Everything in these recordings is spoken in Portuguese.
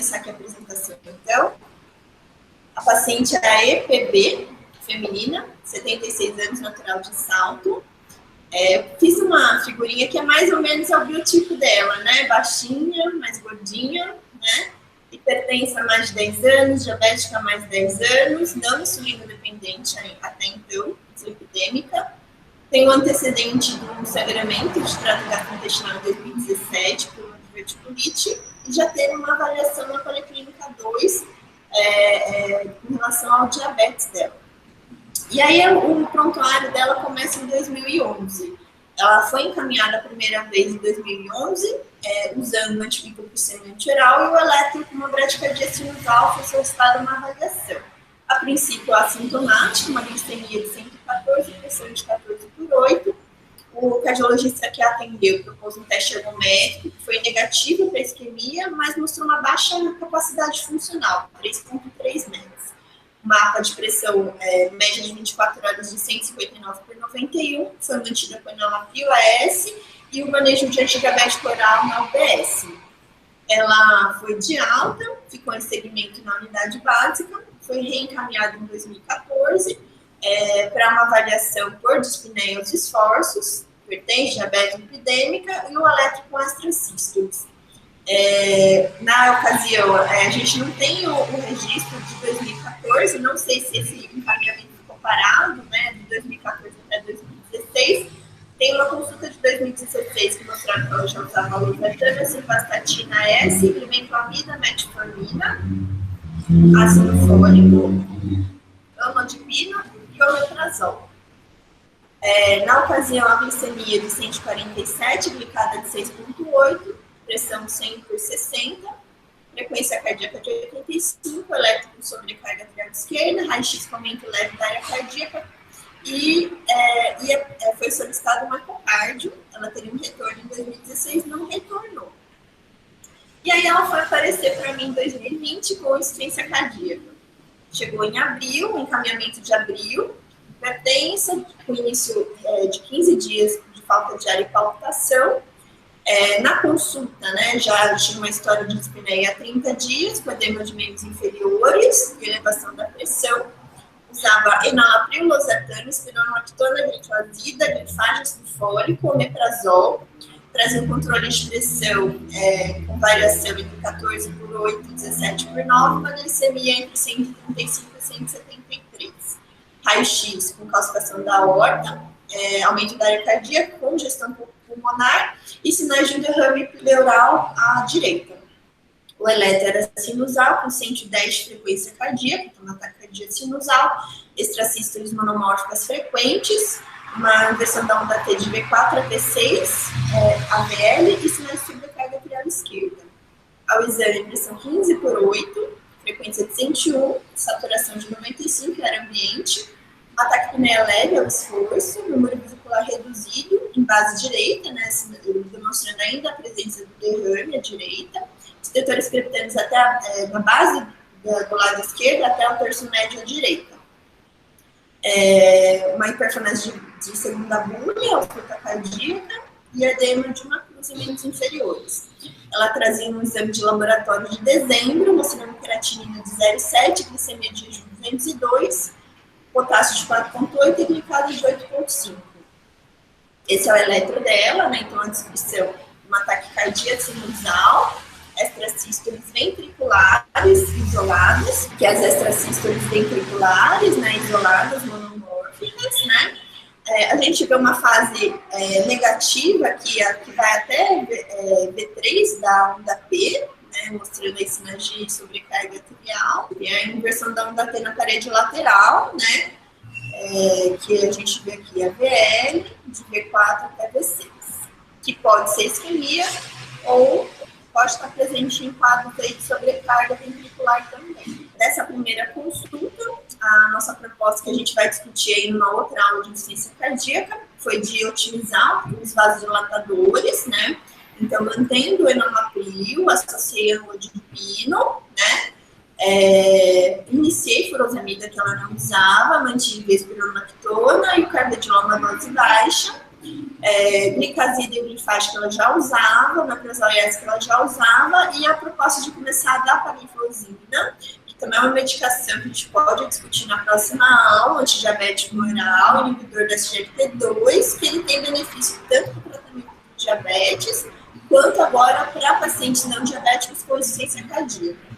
começar aqui a apresentação, então. A paciente é a EPB, feminina, 76 anos, natural de Salto. Fiz uma figurinha que é mais ou menos o biotipo dela, né? Baixinha, mais gordinha, né? Hipertensa há mais de 10 anos, diabética há mais de 10 anos, não insulino dependente até então, dislipidêmica. Tem um antecedente de um sangramento de trato gastrointestinal em 2017 por uma diverticulite e já teve uma avaliação na Policlínica 2 em relação ao diabetes dela. E aí o prontuário dela começa em 2011. Ela foi encaminhada a primeira vez em 2011, usando antibioticiano oral e o eletro com uma bradicardia sinusal foi solicitado uma avaliação. A princípio assintomática, uma glicemia de 114, pressão de 14/8. O cardiologista que atendeu propôs um teste ergométrico, que foi negativo para isquemia, mas mostrou uma baixa capacidade funcional, 3,3 metros. Mapa de pressão média de 24 horas de 159/91, foi mantida com enalapril AS e o manejo de antidiabético oral na UBS. Ela foi de alta, ficou em segmento na unidade básica, foi reencaminhada em 2014 para uma avaliação por dispneia aos esforços, hipertensão, diabetes epidêmica e o eletro com extrasístoles. Na ocasião, a gente não tem o registro de 2014, não sei se esse encaminhamento ficou parado, né, de 2014 até 2016. Tem uma consulta de 2016 que mostrava que ela já usava a losartana, simvastatina S, glibenclamida, metformina, ácido fólico, amlodipina e omeprazol. Na ocasião, a glicemia de 147, glicada de 6,8, pressão 100/60, frequência cardíaca de 85, eletro com sobrecarga atrial esquerda, raio-x com aumento leve da área cardíaca e foi solicitado uma ecocardio. Ela teria um retorno em 2016, não retornou. E aí ela foi aparecer para mim em 2020 com insuficiência cardíaca. Chegou em abril, encaminhamento de abril, hipertensa, com início de 15 dias de falta de ar e palpitação. Na consulta, né, já tinha uma história de dispneia há 30 dias, com edema de membros inferiores e elevação da pressão. Usava enalapril, losartano, espironolactona, glifazida, glifage, ácido fólico, omeprazol. Trazia um controle de pressão com variação entre 14/8 e 17/9, uma glicemia entre 135 e 173. Raio-x com calcificação da aorta, aumento da área cardíaca, congestão pulmonar e sinais de um derrame pleural à direita. O eletro era sinusal, com 110 de frequência cardíaca, então uma taquicardia sinusal, extrasístoles monomórficas frequentes, uma inversão da onda T de V4 a V6, AVL e sinais de sobrecarga atrial esquerda. Ao exame, pressão 15/8, frequência de 101, saturação de 95, era ambiente, ataque pneia leve ao esforço, número vesicular reduzido em base direita, né, demonstrando ainda a presença do derrame à direita, os detectores crepitanos até na base do lado esquerdo até o terço médio à direita. Uma hiperfenese de segunda bulha, ausculta cardíaca e edema de uma cruz em membros inferiores. Ela trazia um exame de laboratório de dezembro, mostrando creatinina de 0,7, glicemia de 202, potássio de 4,8 e glicose de 8,5. Esse é o eletro dela, né? Então a descrição, uma taquicardia sinusal, extrasístoles ventriculares isoladas, que as extrasístoles ventriculares, né, isoladas, monomórficas, né? A gente vê uma fase negativa que vai até V3 da onda P, né, mostrando aí sinais de sobrecarga atrial, e a inversão da onda T na parede lateral, né, que a gente vê aqui a VL, de V4 até V6, que pode ser isquemia ou pode estar presente em quadros aí de sobrecarga ventricular também. Nessa primeira consulta, a nossa proposta que a gente vai discutir aí numa outra aula de insuficiência cardíaca foi de otimizar os vasodilatadores, né? Então, mantendo o enalapril, associei amlodipino, né? Iniciei furosemida que ela não usava, mantive a espironolactona e o carvedilol na dose baixa. Glicazida e glifage que ela já usava, omeprazol que ela já usava, e a proposta de começar a dar é uma medicação que a gente pode discutir na próxima aula, antidiabético oral, inibidor da SGLT2, que ele tem benefício tanto para o tratamento do diabetes, quanto agora para pacientes não diabéticos com insuficiência cardíaca.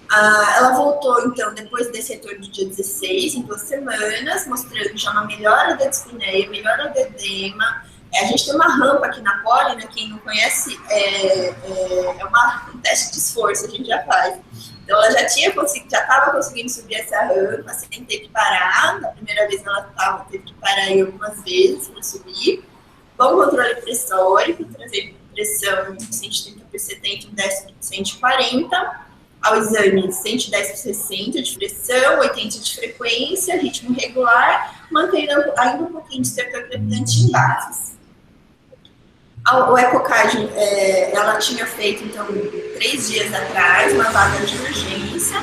Ela voltou, então, depois desse retorno do dia 16, em 2 semanas, mostrando já uma melhora da dispneia, melhora do edema. A gente tem uma rampa aqui na poli, né? Quem não conhece, um teste de esforço, a gente já faz. Então, ela já estava conseguindo subir essa rampa, sem ter que parar. Na primeira vez ela teve que parar aí algumas vezes para subir. Bom controle pressórico, trazer pressão de 130 por 70, um décimo de 140. Ao exame, 110 por 60 de pressão, 80 de frequência, ritmo regular, mantendo ainda um pouquinho de setor crepitante em bases. O ecocardio, ela tinha feito, então, 3 dias atrás, uma vaga de urgência,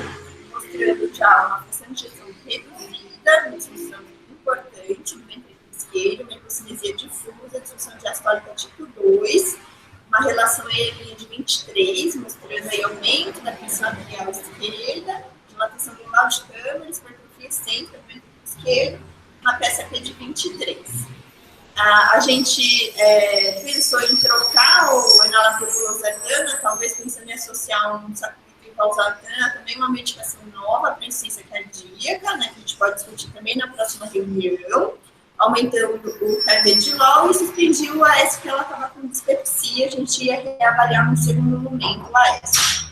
mostrando já uma função de injeção reduzida, uma disfunção importante do ventrículo esquerdo, uma hipocinesia difusa, disfunção diastólica tipo 2, uma relação EMI de 23, mostrando aí aumento da pressão arterial esquerda, dilatação global de câmara, hipertrofia excêntrica do ventrículo esquerdo, uma PSAP de 23. A gente pensou em trocar o enalapril-losartana, talvez pensando em associar um sacubitril/valsartana, também uma medicação nova para insuficiência cardíaca, né, que a gente pode discutir também na próxima reunião, aumentando o carvedilol e suspendiu o AS, que ela estava com dispepsia, a gente ia reavaliar no segundo momento o AS.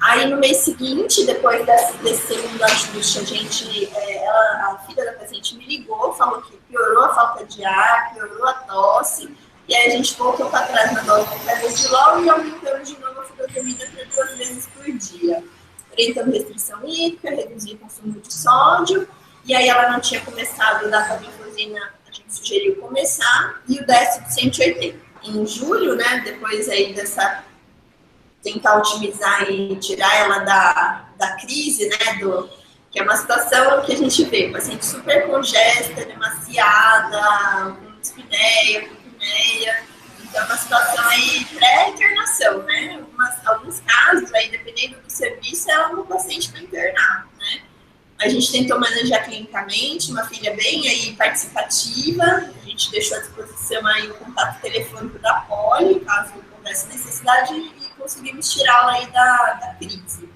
Aí, no mês seguinte, depois desse segundo ajuste, a filha da paciente me ligou, falou que piorou a falta de ar, piorou a tosse, e aí a gente voltou para trás na dose do carvedilol e aumentamos de novo a furosemida para 2 vezes por dia. Orientando restrição hídrica, reduzir o consumo de sódio, e aí ela não tinha começado o dapagliflozina, a gente sugeriu começar, e o décimo de 180. Em julho, né, depois aí dessa tentar otimizar e tirar ela da crise, né, que é uma situação que a gente vê, paciente super congesta, demasiada, com dispneia, com apneia, então é uma situação aí pré-internação, né, alguns casos aí, dependendo do serviço, ela é uma paciente para internar, né. A gente tentou manejar clinicamente, uma filha bem aí participativa, a gente deixou à disposição aí o contato telefônico da poli, caso houvesse necessidade, e conseguimos tirá-la aí da crise.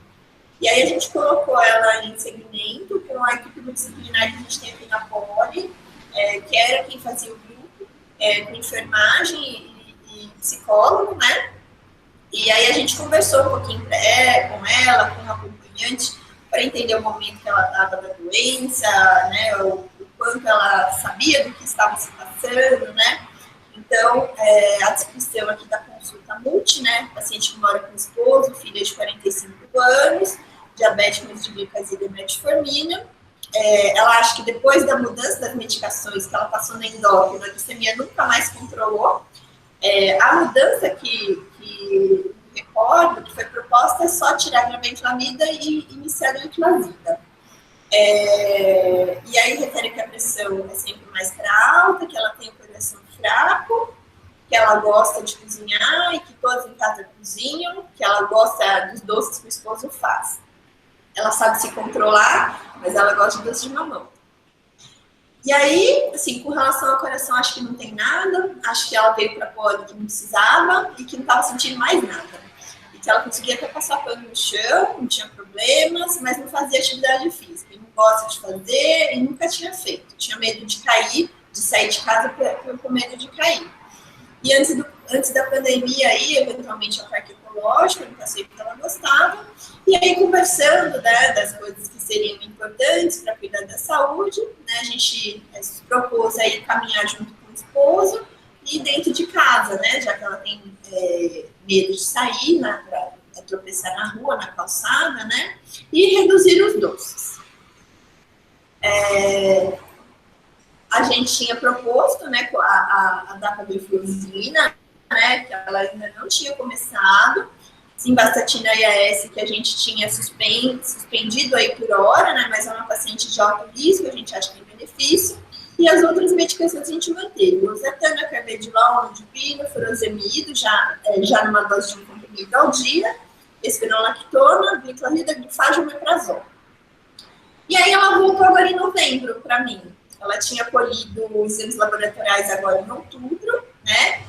E aí a gente colocou ela em segmento com a equipe multidisciplinar que a gente tem aqui na poli, que era quem fazia o grupo, com enfermagem e psicólogo, né? E aí a gente conversou um pouquinho com ela, com o acompanhante, para entender o momento que ela estava da doença, né, o quanto ela sabia do que estava se passando, né. Então, a discussão aqui da consulta multi, né, paciente que mora com o esposo, filha de 45 anos, diabético de glicazida e metformina. Ela acha que depois da mudança das medicações que ela passou na endócrina, a glicemia nunca mais controlou. A mudança que recordo que foi proposta é só tirar a glibenclamida e iniciar a glibenclamida. E aí refere que a pressão é sempre mais para alta, que ela tem o coração fraco, que ela gosta de cozinhar e que todos em casa cozinham, que ela gosta dos doces que o esposo faz. Ela sabe se controlar, mas ela gosta de doce de mamão. E aí, assim, com relação ao coração, acho que não tem nada. Acho que ela veio para a poli que não precisava e que não estava sentindo mais nada. E que ela conseguia até passar pano no chão, não tinha problemas, mas não fazia atividade física. E não gosta de fazer e nunca tinha feito. Tinha medo de cair, de sair de casa com medo de cair. E antes da pandemia, aí, eventualmente, a parte ecológica, eu passei porque ela gostava. E aí, conversando, né, das coisas que seriam importantes para cuidar da saúde, né, a gente se propôs aí caminhar junto com o esposo e dentro de casa, né, já que ela tem medo de sair, né, para tropeçar na rua, na calçada, né, e reduzir os doces. A gente tinha proposto, né, a dapagliflozina, né, que ela ainda não tinha começado, simvastatina IAS, que a gente tinha suspendido aí por hora, né, mas é uma paciente de alto risco, a gente acha que tem benefício, e as outras medicações a gente manteve, losartana, carvedilol, nodipino, furosemide, já numa dose de 1 comprimido ao dia, espironolactona, gliclazida, glifage, omeprazol. E aí ela voltou agora em novembro para mim. Ela tinha colhido exames laboratoriais agora em outubro, né?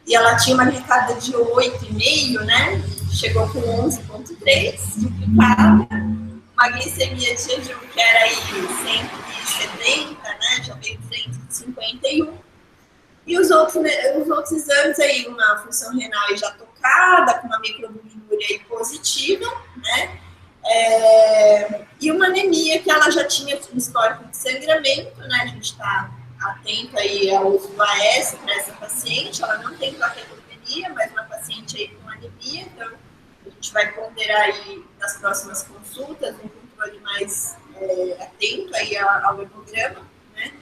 E ela tinha uma glicada de 8,5, né? Chegou com 11,3 duplicada. Uma glicemia de jejum que era aí 170, né? Já veio 151. E os outros exames aí, uma função renal já tocada, com uma microglobulinuria aí positiva, né? E uma anemia que ela já tinha um histórico de sangramento, né? A gente está atento aí ao uso do AS para essa paciente. Ela não tem plaquetopenia, mas uma paciente aí com anemia, então a gente vai ponderar aí nas próximas consultas um controle mais atento aí ao hemograma, né?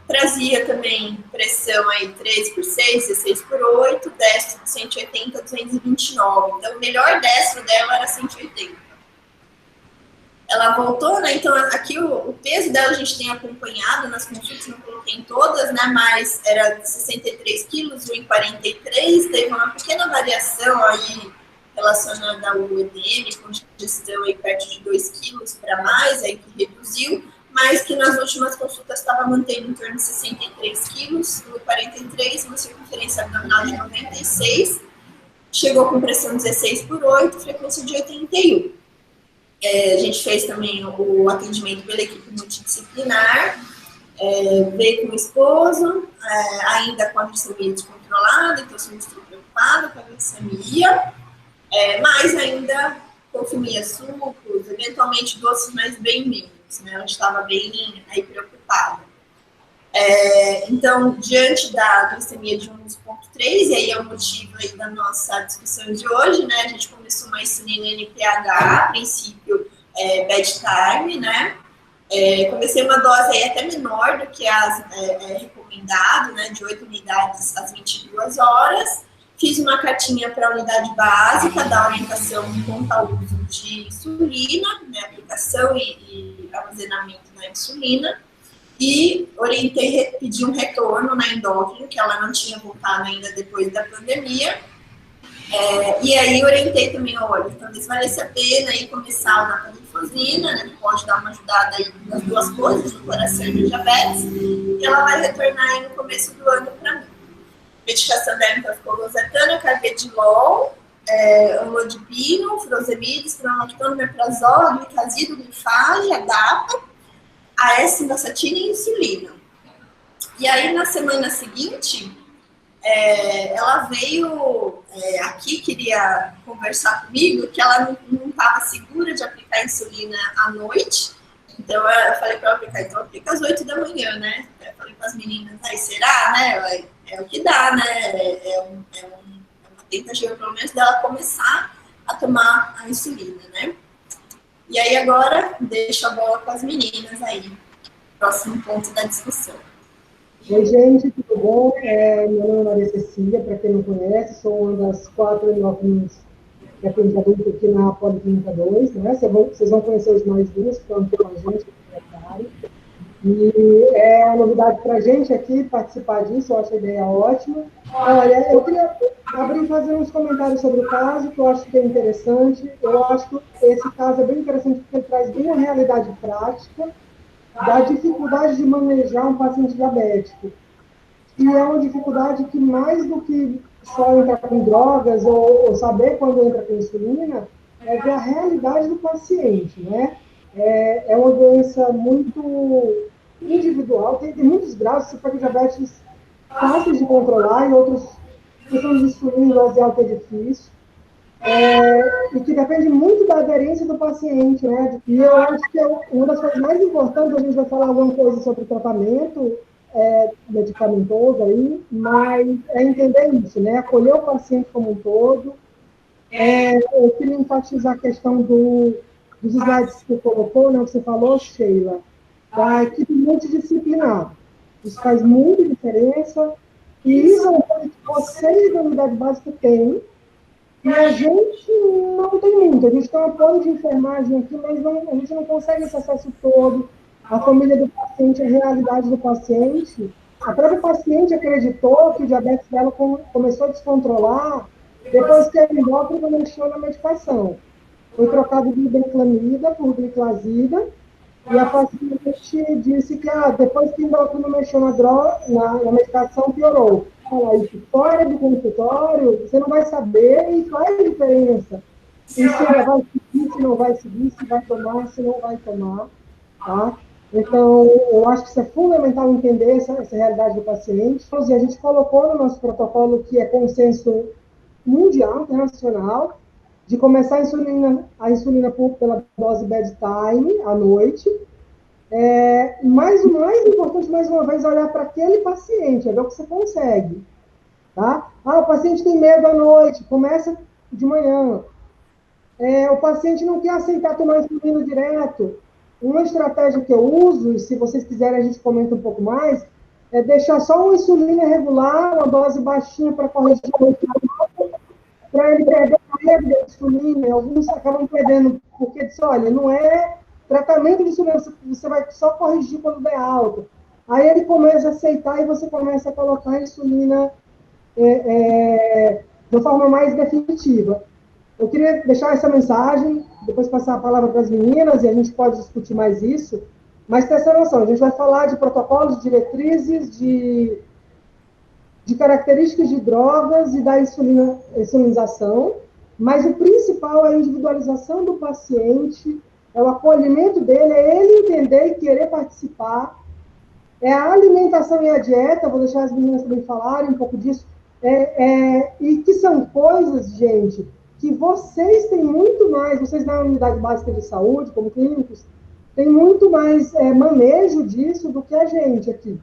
Trazia também pressão aí 13/6, 16/8, destro de 180 a 229. Então, o melhor destro dela era 180. Ela voltou, né? Então, aqui o peso dela a gente tem acompanhado nas consultas, não coloquei em todas, né? Mas era de 63 quilos, 1,43. Teve uma pequena variação aí relacionada ao EDM, congestão aí perto de 2 quilos para mais, aí que reduziu, mas que nas últimas consultas estava mantendo em torno de 63 quilos, 1,43, uma circunferência abdominal de 96, chegou com pressão 16/8, frequência de 81. A gente fez também o atendimento pela equipe multidisciplinar, veio com o esposo, ainda com a glicemia descontrolada, então eu estou preocupada com a glicemia, mas ainda consumia sucos, eventualmente doces, mas bem menos, né? Eu estava bem aí preocupada. Então, diante da glicemia de 11,3, e aí é o motivo aí da nossa discussão de hoje, né? A gente começou uma insulina NPH, a princípio bedtime, né? Comecei uma dose aí até menor do que recomendado, né? De 8 unidades às 22 horas. Fiz uma cartinha para a unidade básica da orientação quanto ao uso de insulina, né? Aplicação e armazenamento da insulina. E orientei, pedi um retorno na endócrino, que ela não tinha voltado ainda depois da pandemia. E aí orientei também, olha, talvez valesse a pena aí começar a dapagliflozina, né, que pode dar uma ajudada aí nas duas coisas, no coração e no diabetes, e ela vai retornar aí no começo do ano para mim. Medicação dela então ficou losartana, carvedilol, amlodipino, furosemide, espironolactona, omeprazol, glitazida, glifage, a DAPA, a S-cilastatina e insulina. E aí, na semana seguinte, ela veio aqui, queria conversar comigo, que ela não estava segura de aplicar insulina à noite. Então, eu falei para ela aplicar, então aplica às 8 da manhã, né? Eu falei para as meninas, aí será, né? É o que dá, né? Uma tentativa, pelo menos, dela começar a tomar a insulina, né? E aí, agora, deixo a bola com as meninas aí. Próximo ponto da discussão. Oi, gente, tudo bom? Meu nome é Maria Cecília, para quem não conhece, sou uma das 4 endócrinos que atende adulto aqui na Policlínica 2, né? Vocês vão conhecer os mais duas que estão aqui com a gente, e é uma novidade para a gente aqui participar disso, eu acho a ideia ótima. Olha, eu queria abrir e fazer uns comentários sobre o caso, que eu acho que é interessante. Eu acho que esse caso é bem interessante porque ele traz bem a realidade prática da dificuldade de manejar um paciente diabético. E é uma dificuldade que, mais do que só entrar com drogas ou saber quando entra com insulina, é ver a realidade do paciente, né? É uma doença muito individual, tem muitos graus, você pega diabetes fáceis de controlar e outros questões de insulina, dose alta é difícil. E que depende muito da aderência do paciente, né? E eu acho que uma das coisas mais importantes, a gente vai falar alguma coisa sobre tratamento medicamentoso aí, mas é entender isso, né? Acolher o paciente como um todo. Eu queria enfatizar a questão dos slides que você colocou, né? Que você falou, Sheila, da equipe multidisciplinar. Isso faz muita diferença, e isso é uma coisa que vocês da unidade básica têm, e a gente não tem muito. A gente tem um apoio de enfermagem aqui, mas a gente não consegue esse acesso todo. A família do paciente, a realidade do paciente. A própria paciente acreditou que o diabetes dela começou a descontrolar Depois que ele endocrino começou na medicação. Foi trocado de glibenclamida por gliclazida, e a paciente disse que depois que o endocrino mexeu na medicação, piorou. Falar isso fora do consultório, você não vai saber e qual é a diferença. E se ela vai seguir, se não vai seguir, se vai tomar, se não vai tomar. Tá? Então, eu acho que isso é fundamental entender essa realidade do paciente. E a gente colocou no nosso protocolo, que é consenso mundial, internacional, de começar a insulina pela dose bedtime, à noite. Mas o mais importante, mais uma vez, é olhar para aquele paciente, é ver o que você consegue. Tá? O paciente tem medo à noite, começa de manhã. O paciente não quer aceitar tomar insulina direto. Uma estratégia que eu uso, e se vocês quiserem a gente comenta um pouco mais, é deixar só uma insulina regular, uma dose baixinha para corrigir para ele perder a medo da insulina. Alguns acabam perdendo, porque diz, olha, não é tratamento de insulina, você vai só corrigir quando der alta. Aí ele começa a aceitar e você começa a colocar a insulina de uma forma mais definitiva. Eu queria deixar essa mensagem, depois passar a palavra para as meninas, e a gente pode discutir mais isso, mas ter essa noção. A gente vai falar de protocolos, de diretrizes, de características de drogas e da insulinização, mas o principal é a individualização do paciente, é o acolhimento dele, é ele entender e querer participar, é a alimentação e a dieta, vou deixar as meninas também falarem um pouco disso, e que são coisas, gente, que vocês têm muito mais, vocês na unidade básica de saúde, como clínicos, têm muito mais manejo disso do que a gente aqui.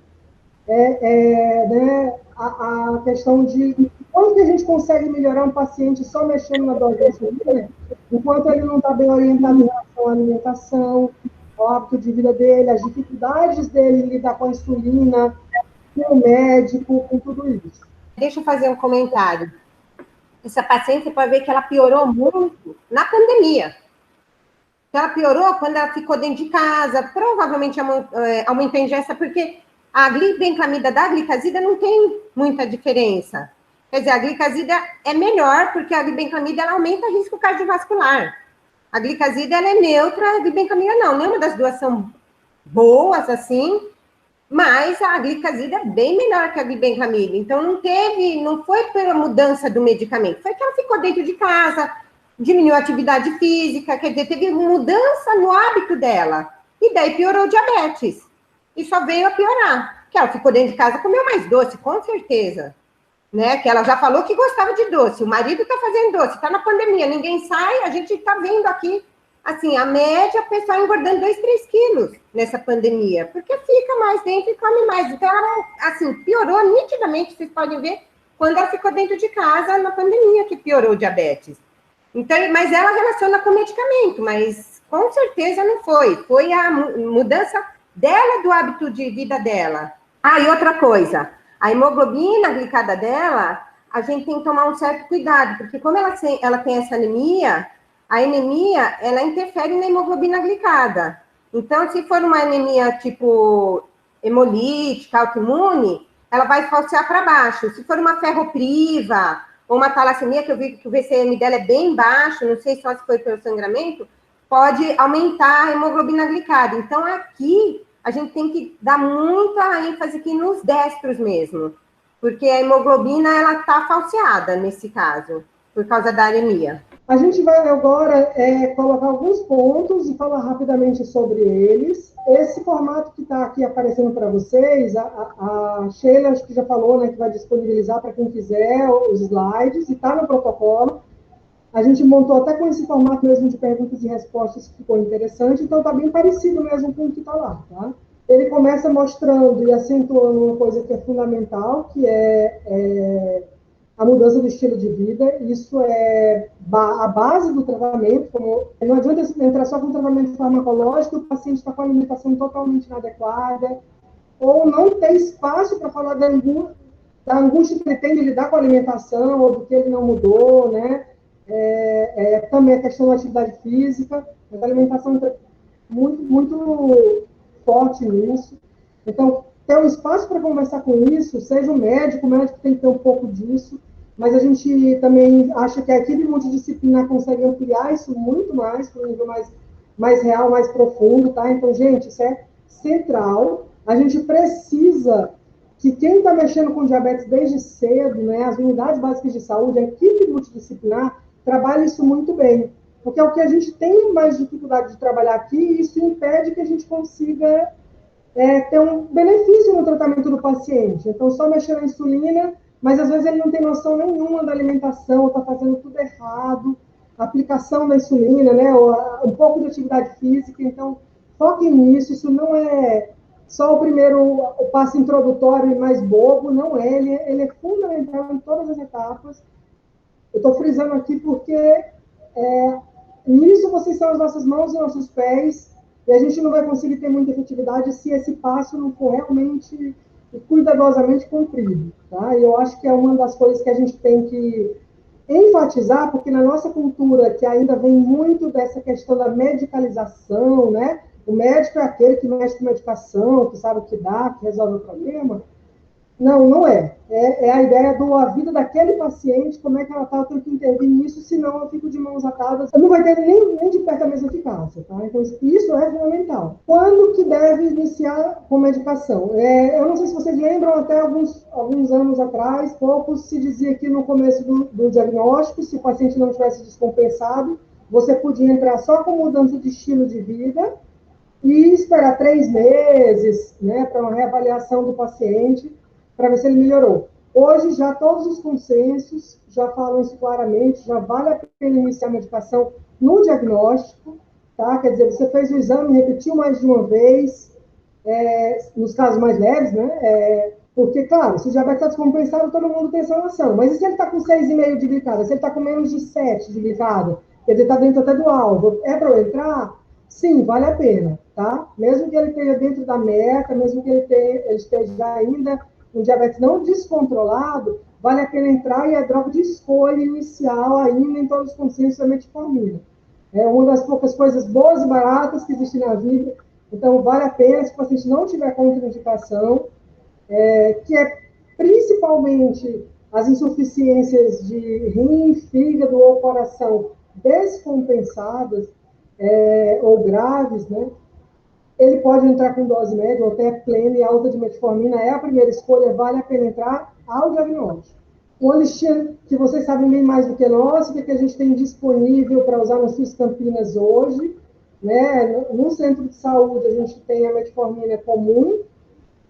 Né, a questão de como que a gente consegue melhorar um paciente só mexendo na dose de insulina, enquanto ele não está bem orientado em relação à alimentação, ao hábito de vida dele, as dificuldades dele em lidar com a insulina, com o médico, com tudo isso. Deixa eu fazer um comentário. Essa paciente, você pode ver que ela piorou muito na pandemia. Ela piorou quando ela ficou dentro de casa, provavelmente aumentou a ingesta, porque a glibenclamida da glicazida não tem muita diferença. Quer dizer, a glicazida é melhor, porque a glibenclamida ela aumenta o risco cardiovascular. A glicazida ela é neutra, a glibenclamida não. Nenhuma das duas são boas, assim, mas a glicazida é bem melhor que a glibenclamida. Então, não foi pela mudança do medicamento, foi que ela ficou dentro de casa, diminuiu a atividade física, quer dizer, teve mudança no hábito dela. E daí piorou o diabetes. E só veio a piorar. Que ela ficou dentro de casa, comeu mais doce, com certeza. Né? Que ela já falou que gostava de doce. O marido está fazendo doce, está na pandemia, ninguém sai, a gente está vendo aqui, assim, a média, o pessoal engordando 2, 3 quilos nessa pandemia, porque fica mais dentro e come mais. Então, ela, assim, piorou nitidamente, vocês podem ver, quando ela ficou dentro de casa na pandemia, que piorou o diabetes. Então, mas ela relaciona com o medicamento, mas com certeza não foi. Foi a mudança dela, do hábito de vida dela. E outra coisa, a hemoglobina glicada dela, a gente tem que tomar um certo cuidado, porque como ela tem essa anemia, a anemia, ela interfere na hemoglobina glicada. Então, se for uma anemia tipo hemolítica, autoimune, ela vai falsear para baixo. Se for uma ferropriva ou uma talassemia, que eu vi que o VCM dela é bem baixo, não sei só se foi pelo sangramento, pode aumentar a hemoglobina glicada. Então, aqui, a gente tem que dar muita ênfase aqui nos destros mesmo, porque a hemoglobina, ela está falseada nesse caso, por causa da anemia. A gente vai agora colocar alguns pontos e falar rapidamente sobre eles. Esse formato que está aqui aparecendo para vocês, a Sheila acho que já falou, né, que vai disponibilizar para quem quiser os slides, e está no protocolo. A gente montou até com esse formato mesmo de perguntas e respostas, que ficou interessante, então está bem parecido mesmo com o que está lá, tá? Ele começa mostrando e acentuando uma coisa que é fundamental, que é a mudança do estilo de vida. Isso é a base do tratamento. Não adianta entrar só com tratamento farmacológico, o paciente está com a alimentação totalmente inadequada, ou não tem espaço para falar da angústia que ele tem de lidar com a alimentação, ou do que ele não mudou, né? Também a questão da atividade física, mas a alimentação é muito, muito forte nisso. Então, ter um espaço para conversar com isso, seja o médico tem que ter um pouco disso, mas a gente também acha que a equipe multidisciplinar consegue ampliar isso muito mais, para um nível mais real, mais profundo, tá? Então, gente, isso é central. A gente precisa que quem está mexendo com diabetes desde cedo, né, as unidades básicas de saúde, a equipe multidisciplinar, trabalha isso muito bem. Porque é o que a gente tem mais dificuldade de trabalhar aqui, e isso impede que a gente consiga ter um benefício no tratamento do paciente. Então, só mexer na insulina, mas às vezes ele não tem noção nenhuma da alimentação, está fazendo tudo errado, a aplicação da insulina, né, ou um pouco de atividade física. Então, foquem nisso, isso não é só o passo introdutório e mais bobo, não é, ele é fundamental em todas as etapas. Eu estou frisando aqui porque nisso vocês são as nossas mãos e nossos pés, e a gente não vai conseguir ter muita efetividade se esse passo não for realmente e cuidadosamente cumprido, tá? E eu acho que é uma das coisas que a gente tem que enfatizar, porque na nossa cultura, que ainda vem muito dessa questão da medicalização, né? O médico é aquele que mexe com medicação, que sabe o que dá, que resolve o problema. Não, não é. É a ideia a vida daquele paciente, como é que ela está, eu tenho que intervir nisso, senão eu fico de mãos atadas. Não vai ter nem de perto a mesma eficácia, tá? Então, isso é fundamental. Quando que deve iniciar com medicação? Eu não sei se vocês lembram, até alguns anos atrás, poucos se dizia que no começo do diagnóstico, se o paciente não tivesse descompensado, você podia entrar só com mudança de estilo de vida e esperar 3 meses, né, para uma reavaliação do paciente, para ver se ele melhorou. Hoje, já todos os consensos já falam isso claramente, já vale a pena iniciar a medicação no diagnóstico, tá? Quer dizer, você fez o exame, repetiu mais de uma vez, nos casos mais leves, né? Porque, claro, se o diabetes está descompensado, todo mundo tem essa noção, mas e se ele está com 6,5 de glicada, se ele está com menos de 7 de glicada, quer dizer, está dentro até do alvo, é para eu entrar? Sim, vale a pena, tá? Mesmo que ele esteja dentro da meta, mesmo que ele esteja ainda um diabetes não descontrolado, vale a pena entrar e é droga de escolha inicial ainda em todos os consensos da metformina. É uma das poucas coisas boas e baratas que existem na vida, então vale a pena, se o paciente não tiver contraindicação, que é principalmente as insuficiências de rim, fígado ou coração descompensadas, ou graves, né? Ele pode entrar com dose média ou até plena e alta de metformina, é a primeira escolha, vale a pena entrar ao diagnóstico. Uma listinha que vocês sabem bem mais do que nós, o que a gente tem disponível para usar no SUS Campinas hoje, né? No centro de saúde, a gente tem a metformina comum,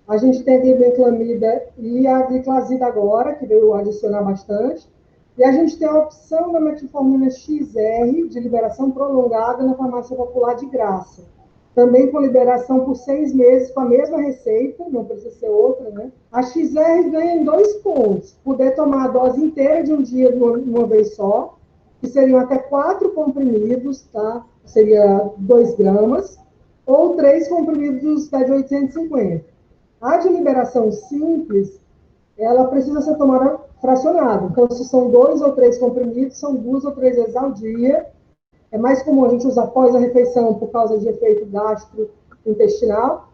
a gente tem a glibenclamida e a gliclazida agora, que veio adicionar bastante, e a gente tem a opção da metformina XR, de liberação prolongada na farmácia popular de graça. Também com liberação por 6 meses, com a mesma receita, não precisa ser outra, né? A XR ganha em 2 pontos. Poder tomar a dose inteira de um dia de uma vez só, que seriam até 4 comprimidos, tá? Seria 2 gramas, ou 3 comprimidos de 850. A de liberação simples, ela precisa ser tomada fracionada. Então, se são 2 ou 3 comprimidos, são 2 ou 3 vezes ao dia. É mais comum a gente usar após a refeição por causa de efeito gastrointestinal,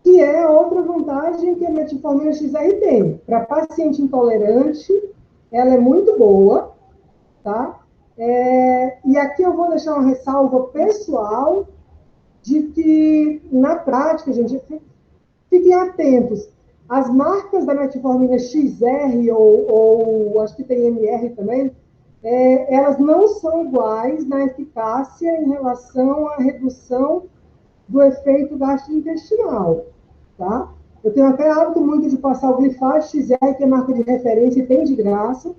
que é outra vantagem que a metformina XR tem. Para paciente intolerante, ela é muito boa, tá? E aqui eu vou deixar uma ressalva pessoal de que, na prática, gente, fiquem atentos. As marcas da metformina XR, ou acho que tem MR também, elas não são iguais na eficácia em relação à redução do efeito gastrointestinal, tá? Eu tenho até hábito muito de passar o Glifage XR, que é marca de referência e tem de graça,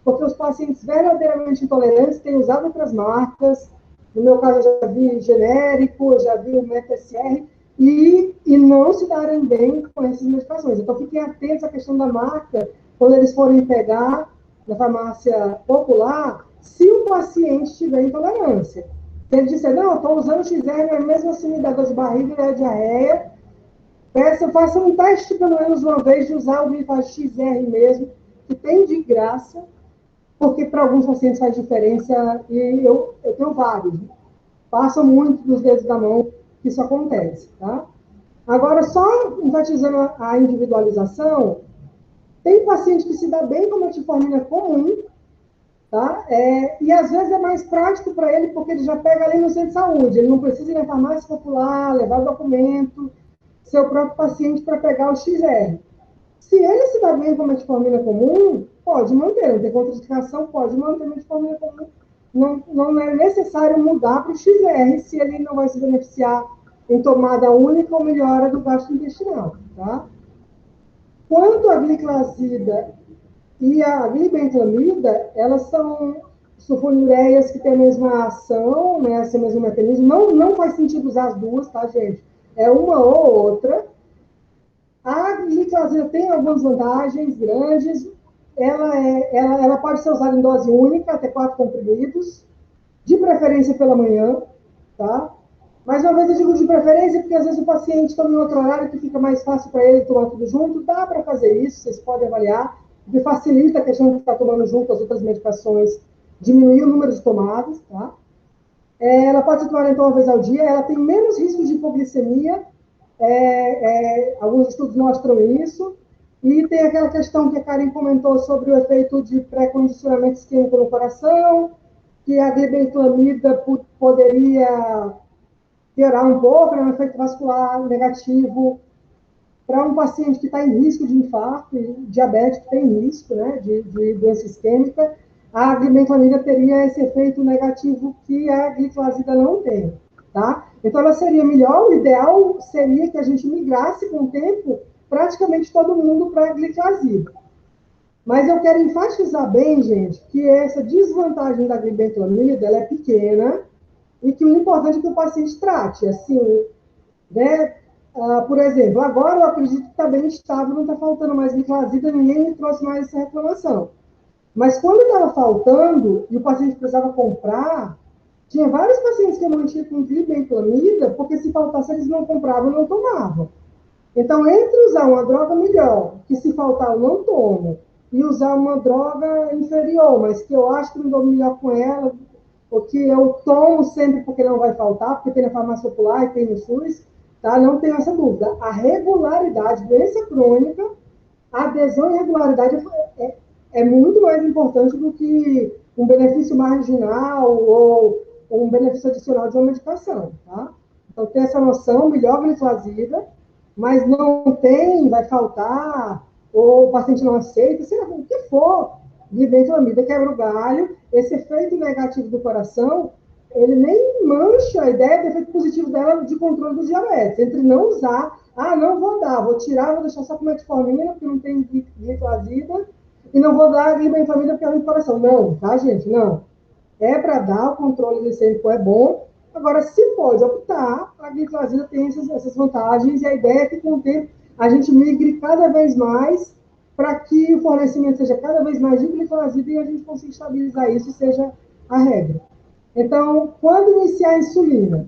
porque os pacientes verdadeiramente intolerantes têm usado outras marcas. No meu caso, eu já vi genérico, eu já vi o MetaSR, e não se darem bem com essas medicações. Então, fiquem atentos à questão da marca, quando eles forem pegar na farmácia popular, se o paciente tiver intolerância. Se ele disser, não, estou usando XR, mas mesmo assim me dá dor de barriga e dá diarreia, faça um teste pelo menos uma vez de usar o Glifage XR mesmo, que tem de graça, porque para alguns pacientes faz diferença, e eu tenho vários. Passam muito dos dedos da mão que isso acontece, tá? Agora, só enfatizando a individualização, Tem paciente que se dá bem com metformina comum, tá? E às vezes é mais prático para ele, porque ele já pega ali no centro de saúde, ele não precisa ir na farmácia popular, levar documento, ser o próprio paciente para pegar o XR. Se ele se dá bem com metformina comum, pode manter, não tem contraindicação, pode manter metformina comum. Não é necessário mudar para o XR se ele não vai se beneficiar em tomada única ou melhora do gastrointestinal, tá? Quanto à gliclazida e a glibenclamida, elas são sulfonilureias que têm a mesma ação, né, esse mesmo mecanismo. Não faz sentido usar as duas, tá, gente? É uma ou outra. A gliclazida tem algumas vantagens grandes. Ela pode ser usada em dose única, até 4 comprimidos, de preferência pela manhã, tá? Mais uma vez eu digo de preferência, porque às vezes o paciente toma em outro horário que fica mais fácil para ele tomar tudo junto. Dá para fazer isso, vocês podem avaliar, porque facilita a questão de estar tomando junto as outras medicações, diminuir o número de tomadas, tá? Ela pode ser tomada então uma vez ao dia, ela tem menos risco de hipoglicemia, alguns estudos mostram isso, e tem aquela questão que a Karen comentou sobre o efeito de pré-condicionamento isquêmico no coração, que a glibenclamida poderia piorar um pouco, né, um efeito vascular negativo para um paciente que está em risco de infarto, diabético tem risco, né, de doença isquêmica, a glibenclamida teria esse efeito negativo que a gliclazida não tem, tá? Então, ela seria melhor, o ideal seria que a gente migrasse com o tempo praticamente todo mundo para a gliclazida. Mas eu quero enfatizar bem, gente, que essa desvantagem da glibenclamida, ela é pequena, e que o importante é que o paciente trate, assim, né? Por exemplo, agora eu acredito que está bem estável, não está faltando mais gliclazida, ninguém me trouxe mais essa reclamação. Mas quando estava faltando e o paciente precisava comprar, tinha vários pacientes que eu mantinha com glibenclamida, porque se faltasse eles não compravam, não tomavam. Então, entre usar uma droga melhor, que se faltar eu não tomo, e usar uma droga inferior, mas que eu acho que não dou melhor com ela, ou que eu tomo sempre porque não vai faltar, porque tem na farmácia popular e tem no SUS, tá? Não tenho essa dúvida. A regularidade, doença crônica, a adesão e regularidade é muito mais importante do que um benefício marginal ou um benefício adicional de uma medicação, tá? Então, ter essa noção, melhor gliclazida, mas não tem, vai faltar, ou o paciente não aceita, sei lá, o que for, glibenclamida quebra o galho, esse efeito negativo do coração, ele nem mancha a ideia do efeito positivo dela de controle do diabetes, entre não usar, não vou dar, vou tirar, vou deixar só com metformina, porque não tem gliclazida, e não vou dar glibenclamida porque é ruim do coração. Não, tá, gente? Não. É para dar, o controle glicêmico é bom. Agora, se pode optar, a gliclazida tem essas vantagens, e a ideia é que, com o tempo, a gente migre cada vez mais para que o fornecimento seja cada vez mais de gliclazida e a gente consiga estabilizar isso e seja a regra. Então, quando iniciar a insulina?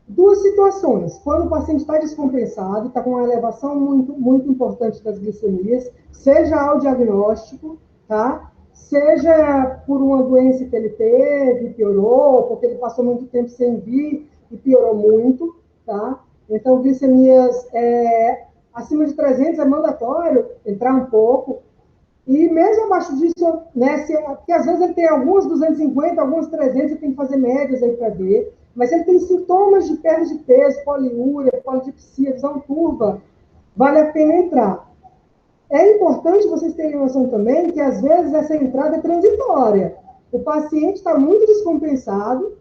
Duas situações. Quando o paciente está descompensado, está com uma elevação muito, muito importante das glicemias, seja ao diagnóstico, tá? Seja por uma doença que ele teve, piorou, porque ele passou muito tempo sem vir e piorou muito, tá? Então, glicemias acima de 300 é mandatório entrar um pouco. E mesmo abaixo disso, né, porque às vezes ele tem algumas 250, algumas 300, você tem que fazer médias aí para ver. Mas ele tem sintomas de perda de peso, poliúria, polidipsia, visão turva, vale a pena entrar. É importante vocês terem noção também que, às vezes, essa entrada é transitória. O paciente está muito descompensado.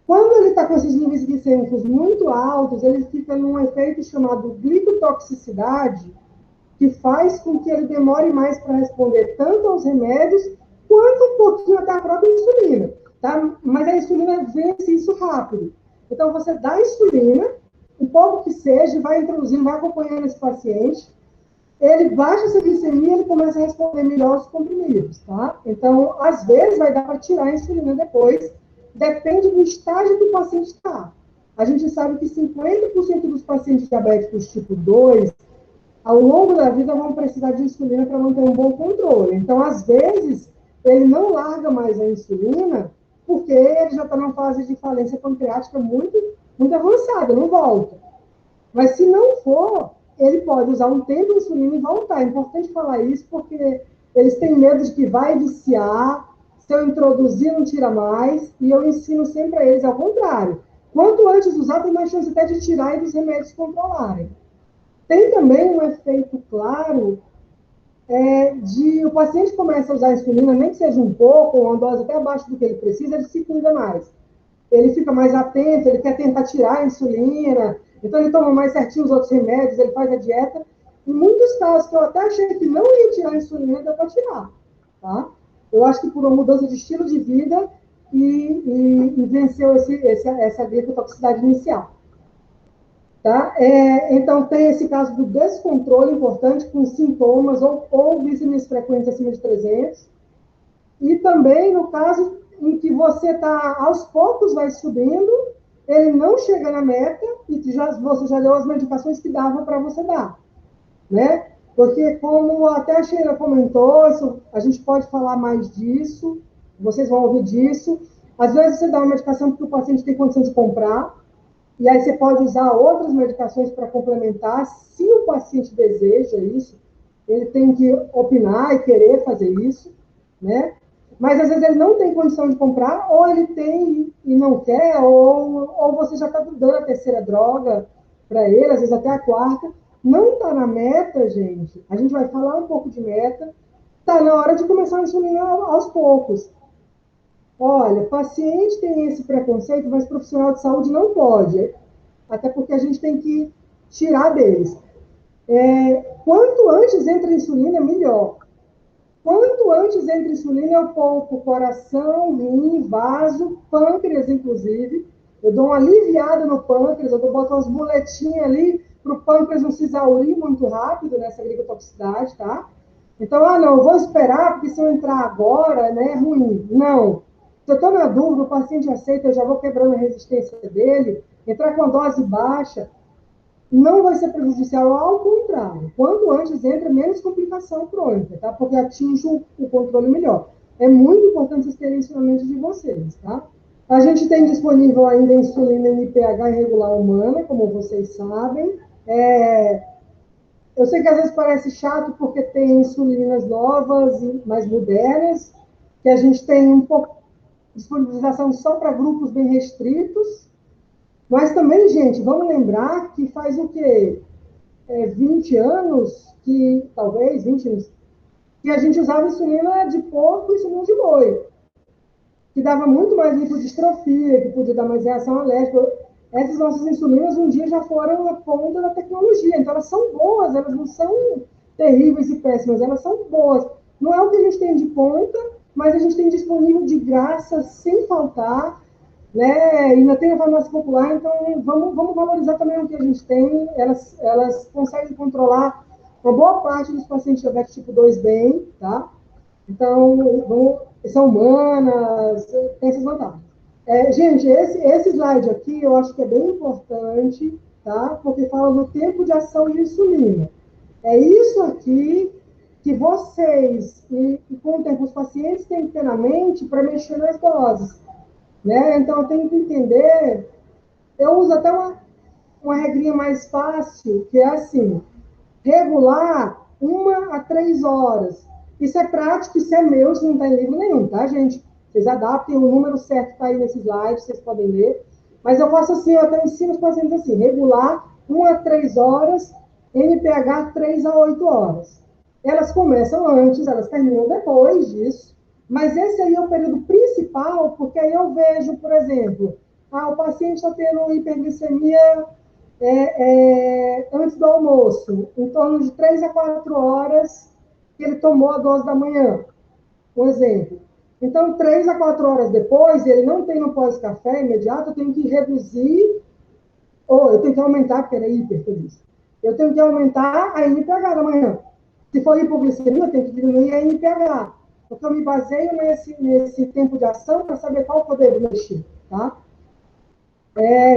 Quando ele está com esses níveis glicêmicos muito altos, ele fica num efeito chamado glicotoxicidade, que faz com que ele demore mais para responder tanto aos remédios, quanto um pouquinho até a própria insulina. Tá? Mas a insulina vence isso rápido. Então, você dá a insulina, um pouco que seja, vai introduzindo, vai acompanhando esse paciente, ele baixa essa glicemia, ele começa a responder melhor aos comprimidos, tá? Então, às vezes, vai dar para tirar a insulina depois, depende do estágio que o paciente está. A gente sabe que 50% dos pacientes diabéticos tipo 2, ao longo da vida, vão precisar de insulina para manter um bom controle. Então, às vezes, ele não larga mais a insulina, porque ele já está numa fase de falência pancreática muito, muito avançada, não volta. Mas se não for, ele pode usar um tempo de insulina e voltar. É importante falar isso, porque eles têm medo de que vai viciar, se eu introduzir, não tira mais, e eu ensino sempre a eles ao contrário. Quanto antes usar, tem mais chance até de tirar e dos remédios controlarem. Tem também um efeito claro de o paciente começa a usar a insulina, nem que seja um pouco, uma dose até abaixo do que ele precisa, ele se cuida mais. Ele fica mais atento, ele quer tentar tirar a insulina, então ele toma mais certinho os outros remédios, ele faz a dieta. Em muitos casos que eu até achei que não ia tirar a insulina, deu para tirar, tá? Eu acho que por uma mudança de estilo de vida e venceu essa glicotoxicidade inicial. Tá? Então, tem esse caso do descontrole importante com sintomas ou glicemias frequentes acima de 300. E também no caso em que você está, aos poucos, vai subindo, ele não chega na meta e você já deu as medicações que dava para você dar. Né? Porque, como até a Sheila comentou, a gente pode falar mais disso, vocês vão ouvir disso. Às vezes você dá uma medicação porque o paciente tem condição de comprar, e aí você pode usar outras medicações para complementar, se o paciente deseja isso, ele tem que opinar e querer fazer isso, né? Mas às vezes ele não tem condição de comprar, ou ele tem e não quer, ou você já está dando a terceira droga para ele, às vezes até a quarta. Não está na meta, gente. A gente vai falar um pouco de meta. Está na hora de começar a insulina aos poucos. Olha, paciente tem esse preconceito, mas profissional de saúde não pode. Até porque a gente tem que tirar deles. Quanto antes entra a insulina, melhor. Quanto antes entra a insulina, eu poupo coração, rim, vaso, pâncreas, inclusive. Eu dou uma aliviada no pâncreas, eu boto umas muletinhas ali para o pâncreas não se exaurir muito rápido nessa glicotoxicidade, tá? Então, não, eu vou esperar, porque se eu entrar agora, né, é ruim. Não. Se eu estou na dúvida, o paciente aceita, eu já vou quebrando a resistência dele, entrar com a dose baixa, não vai ser prejudicial, ao contrário. Quanto antes entra, menos complicação crônica, tá? Porque atinge o controle melhor. É muito importante vocês terem isso na mente de vocês, tá? A gente tem disponível ainda insulina NPH irregular humana, como vocês sabem. Eu sei que às vezes parece chato, porque tem insulinas novas e mais modernas, que a gente tem um pouco de disponibilização só para grupos bem restritos. Mas também, gente, vamos lembrar que faz o quê? 20 anos, talvez 20 anos, que a gente usava insulina de porco e insulina de boi, que dava muito mais lipodistrofia, que podia dar mais reação alérgica. Essas nossas insulinas um dia já foram a ponta da tecnologia, então elas são boas, elas não são terríveis e péssimas, elas são boas. Não é o que a gente tem de ponta, mas a gente tem disponível de graça, sem faltar, né? Ainda tem a farmácia popular, então vamos valorizar também o que a gente tem. Elas conseguem controlar uma boa parte dos pacientes diabéticos tipo 2 bem, tá? Então, são humanas, tem essas vantagens. Gente, esse slide aqui eu acho que é bem importante, tá? Porque fala do tempo de ação de insulina. É isso aqui que vocês, e com o tempo os pacientes, têm que ter na mente para mexer nas doses. Né? Então, eu tenho que entender. Eu uso até uma regrinha mais fácil, que é assim: regular 1 a 3 horas. Isso é prático, isso é meu, isso não está em livro nenhum, tá, gente? Vocês adaptem, o número certo está aí nesse slide, vocês podem ler. Mas eu faço assim, eu até ensino os pacientes assim: regular 1 a 3 horas, NPH 3 a 8 horas. Elas começam antes, elas terminam depois disso. Mas esse aí é o período principal, porque aí eu vejo, por exemplo, o paciente está tendo hiperglicemia antes do almoço, em torno de 3 a 4 horas que ele tomou a dose da manhã, um exemplo. Então, 3 a 4 horas depois, ele não tem no pós-café imediato, eu tenho que reduzir, ou eu tenho que aumentar, porque ele é hiperfeliz. Eu tenho que aumentar a NPH da manhã. Se for hipoglicemia, eu tenho que diminuir a NPH. Porque eu me baseio nesse tempo de ação para saber qual poder mexer, tá?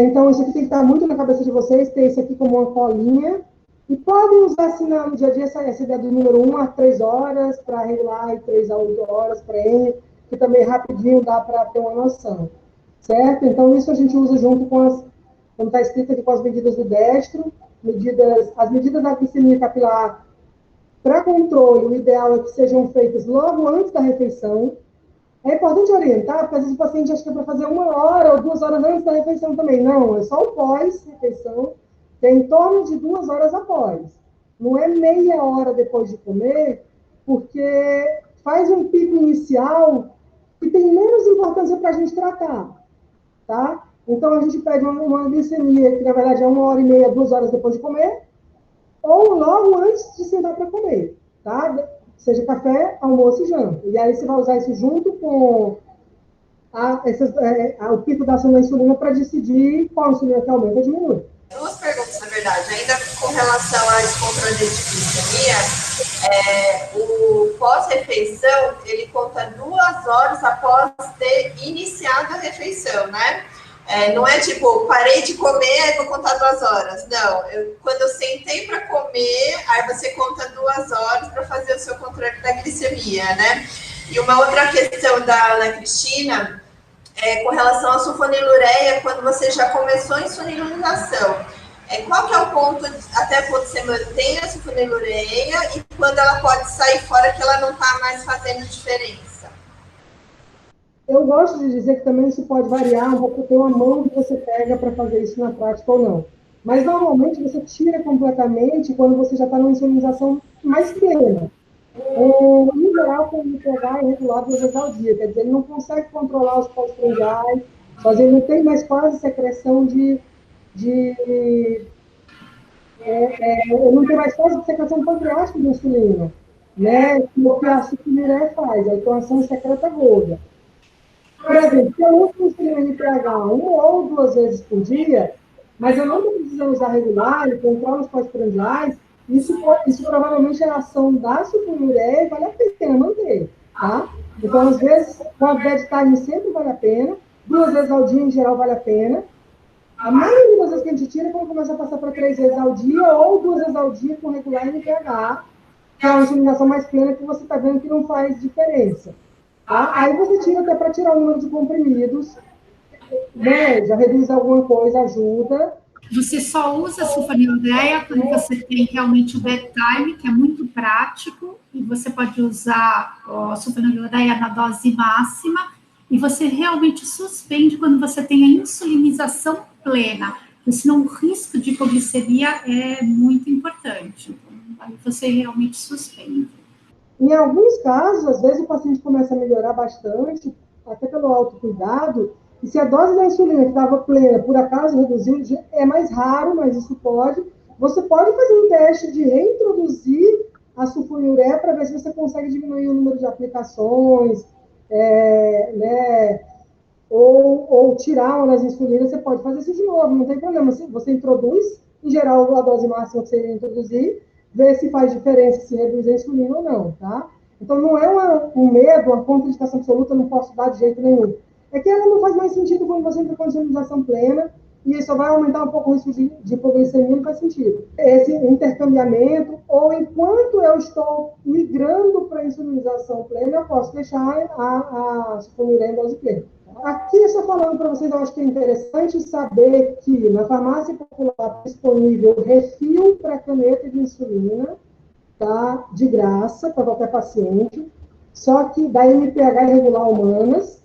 Então, isso aqui tem que estar muito na cabeça de vocês, ter isso aqui como uma colinha. E podem usar assim no dia a dia essa ideia do número 1 a 3 horas para regular e 3 a 8 horas para N, que também rapidinho dá para ter uma noção, certo? Então, isso a gente usa junto com como está escrito aqui, com as medidas do destro. as medidas da glicemia capilar para controle, o ideal é que sejam feitas logo antes da refeição. É importante orientar, porque às vezes o paciente acha que é para fazer 1 hora ou 2 horas antes da refeição também. Não, é só o pós-refeição, que é em torno de 2 horas após. Não é meia hora depois de comer, porque faz um pico inicial que tem menos importância para a gente tratar, tá? Então, a gente pede uma glicemia, que na verdade é 1 hora e meia, 2 horas depois de comer, ou logo antes de sentar para comer, tá? Seja café, almoço e janta. E aí você vai usar isso junto com o pico da ação da insulina para decidir qual insulina que aumenta ou diminui. Duas perguntas, na verdade. Ainda com relação a esse controle de glicemia, o pós-refeição, ele conta 2 horas após ter iniciado a refeição, né? Não é tipo, parei de comer, aí vou contar 2 horas. Não, quando eu sentei para comer, aí você conta 2 horas para fazer o seu controle da glicemia, né? E uma outra questão da Ana Cristina com relação à sulfonilureia, quando você já começou a insulinização. Qual que é o ponto, até quando você mantém a sulfonilureia e quando ela pode sair fora que ela não está mais fazendo diferença? Eu gosto de dizer que também isso pode variar um pouco pela mão que você pega para fazer isso na prática ou não. Mas, normalmente, você tira completamente quando você já está numa insulinização mais plena. Em geral, com o IPH é regulado 2 vezes ao dia. Quer dizer, ele não consegue controlar os pós-prandiais, mas ele não tem mais quase secreção ele não tem mais quase secreção pancreática de insulina, né? O que a sulfonilureia faz, a atuação secreta gorda. Por exemplo, se eu uso insulina de pH 1 ou 2 vezes por dia, mas eu não estou precisando usar regular, ele controla os pós-prandiais, isso provavelmente é a ação da sulfonilureia e vale a pena manter, tá? Então, às vezes, com a bedtime sempre vale a pena, 2 vezes ao dia, em geral, vale a pena. A maioria das vezes que a gente tira, quando começa a passar para 3 vezes ao dia, ou 2 vezes ao dia com regular NPH, que é uma insulinação mais plena que você está vendo que não faz diferença. Tá? Aí você tira até para tirar o número de comprimidos, né? Já reduz alguma coisa, ajuda. Você só usa a sulfonilureia quando você tem realmente o bedtime, que é muito prático, e você pode usar a sulfonilureia na dose máxima, e você realmente suspende quando você tem a insulinização plena, porque senão o risco de hipoglicemia é muito importante. Então, aí você realmente suspende. Em alguns casos, às vezes o paciente começa a melhorar bastante, até pelo autocuidado, e se a dose da insulina que estava plena, por acaso reduziu, é mais raro, mas isso pode. Você pode fazer um teste de reintroduzir a sulfonilureia para ver se você consegue diminuir o número de aplicações, né? Ou tirar uma das insulinas, você pode fazer isso de novo, não tem problema. Você introduz, em geral, a dose máxima que você ia introduzir, ver se faz diferença, se reduz a insulina ou não, tá? Então, não é um medo, uma contraindicação absoluta, não posso dar de jeito nenhum. É que ela não faz mais sentido quando você entra com a insulinização plena, e isso vai aumentar um pouco o risco de hipoglicemia, não faz sentido. Esse intercambiamento, ou enquanto eu estou migrando para a insulinização plena, eu posso deixar a sulfonilureia em dose plena. Aqui, só falando para vocês, eu acho que é interessante saber que na farmácia popular está disponível refil para caneta de insulina, tá? De graça para qualquer paciente, só que da MPH Regular Humanas,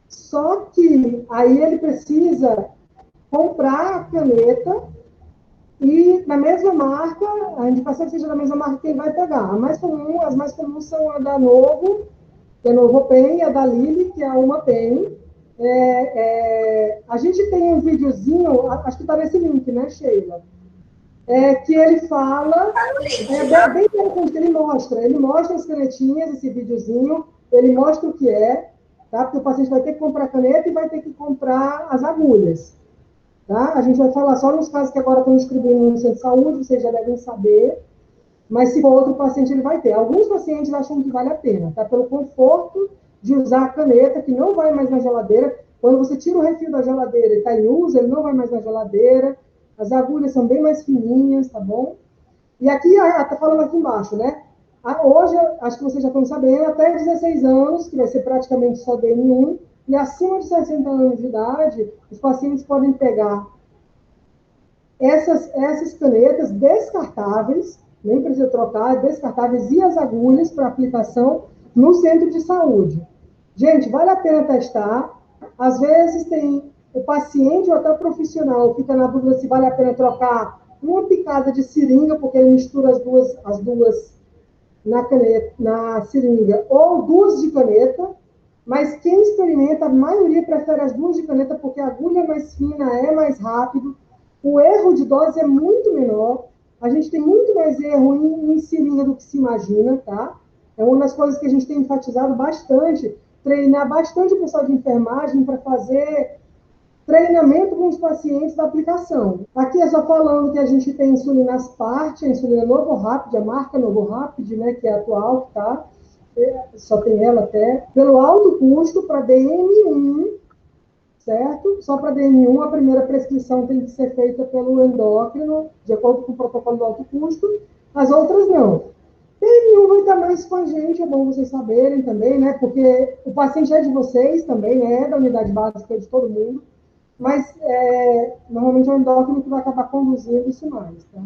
só que aí ele precisa comprar a caneta e na mesma marca, a indicação que seja da mesma marca, quem vai pegar. As mais comuns são a da Novo, que é Novopen, e a da Lilly, que é a Umapen. A gente tem um videozinho, acho que está nesse link, né, Sheila? Que ele fala, bem interessante, que ele mostra as canetinhas, esse videozinho, ele mostra o que é, tá? Porque o paciente vai ter que comprar a caneta e vai ter que comprar as agulhas, tá? A gente vai falar só nos casos que agora estão distribuindo no centro de saúde, vocês já devem saber, mas se for outro paciente, ele vai ter. Alguns pacientes acham que vale a pena, tá? Pelo conforto de usar a caneta, que não vai mais na geladeira. Quando você tira o refil da geladeira e está em uso, ele não vai mais na geladeira. As agulhas são bem mais fininhas, tá bom? E aqui, está falando aqui embaixo, né? Hoje, acho que vocês já estão sabendo, até 16 anos, que vai ser praticamente só DN1, e acima de 60 anos de idade, os pacientes podem pegar essas canetas descartáveis, nem precisa trocar, descartáveis, e as agulhas para aplicação no centro de saúde. Gente, vale a pena testar. Às vezes tem o paciente ou até o profissional fica na dúvida se vale a pena trocar uma picada de seringa, porque ele mistura as duas na seringa, ou duas de caneta, mas quem experimenta, a maioria prefere as duas de caneta, porque a agulha é mais fina, é mais rápido, o erro de dose é muito menor, a gente tem muito mais erro em seringa do que se imagina, tá? É uma das coisas que a gente tem enfatizado bastante, treinar bastante o pessoal de enfermagem para fazer treinamento com os pacientes da aplicação. Aqui é só falando que a gente tem insulina Asparte, a insulina NovoRapid, a marca NovoRapid, né, que é a atual, tá? Só tem ela até. Pelo alto custo, para DM1, certo? Só para DM1, a primeira prescrição tem que ser feita pelo endócrino, de acordo com o protocolo do alto custo, as outras não. DM1 vai estar mais com a gente, é bom vocês saberem também, né? Porque o paciente é de vocês também, né? É da unidade básica de todo mundo. Mas, normalmente, é o endócrino que vai acabar conduzindo isso mais, tá?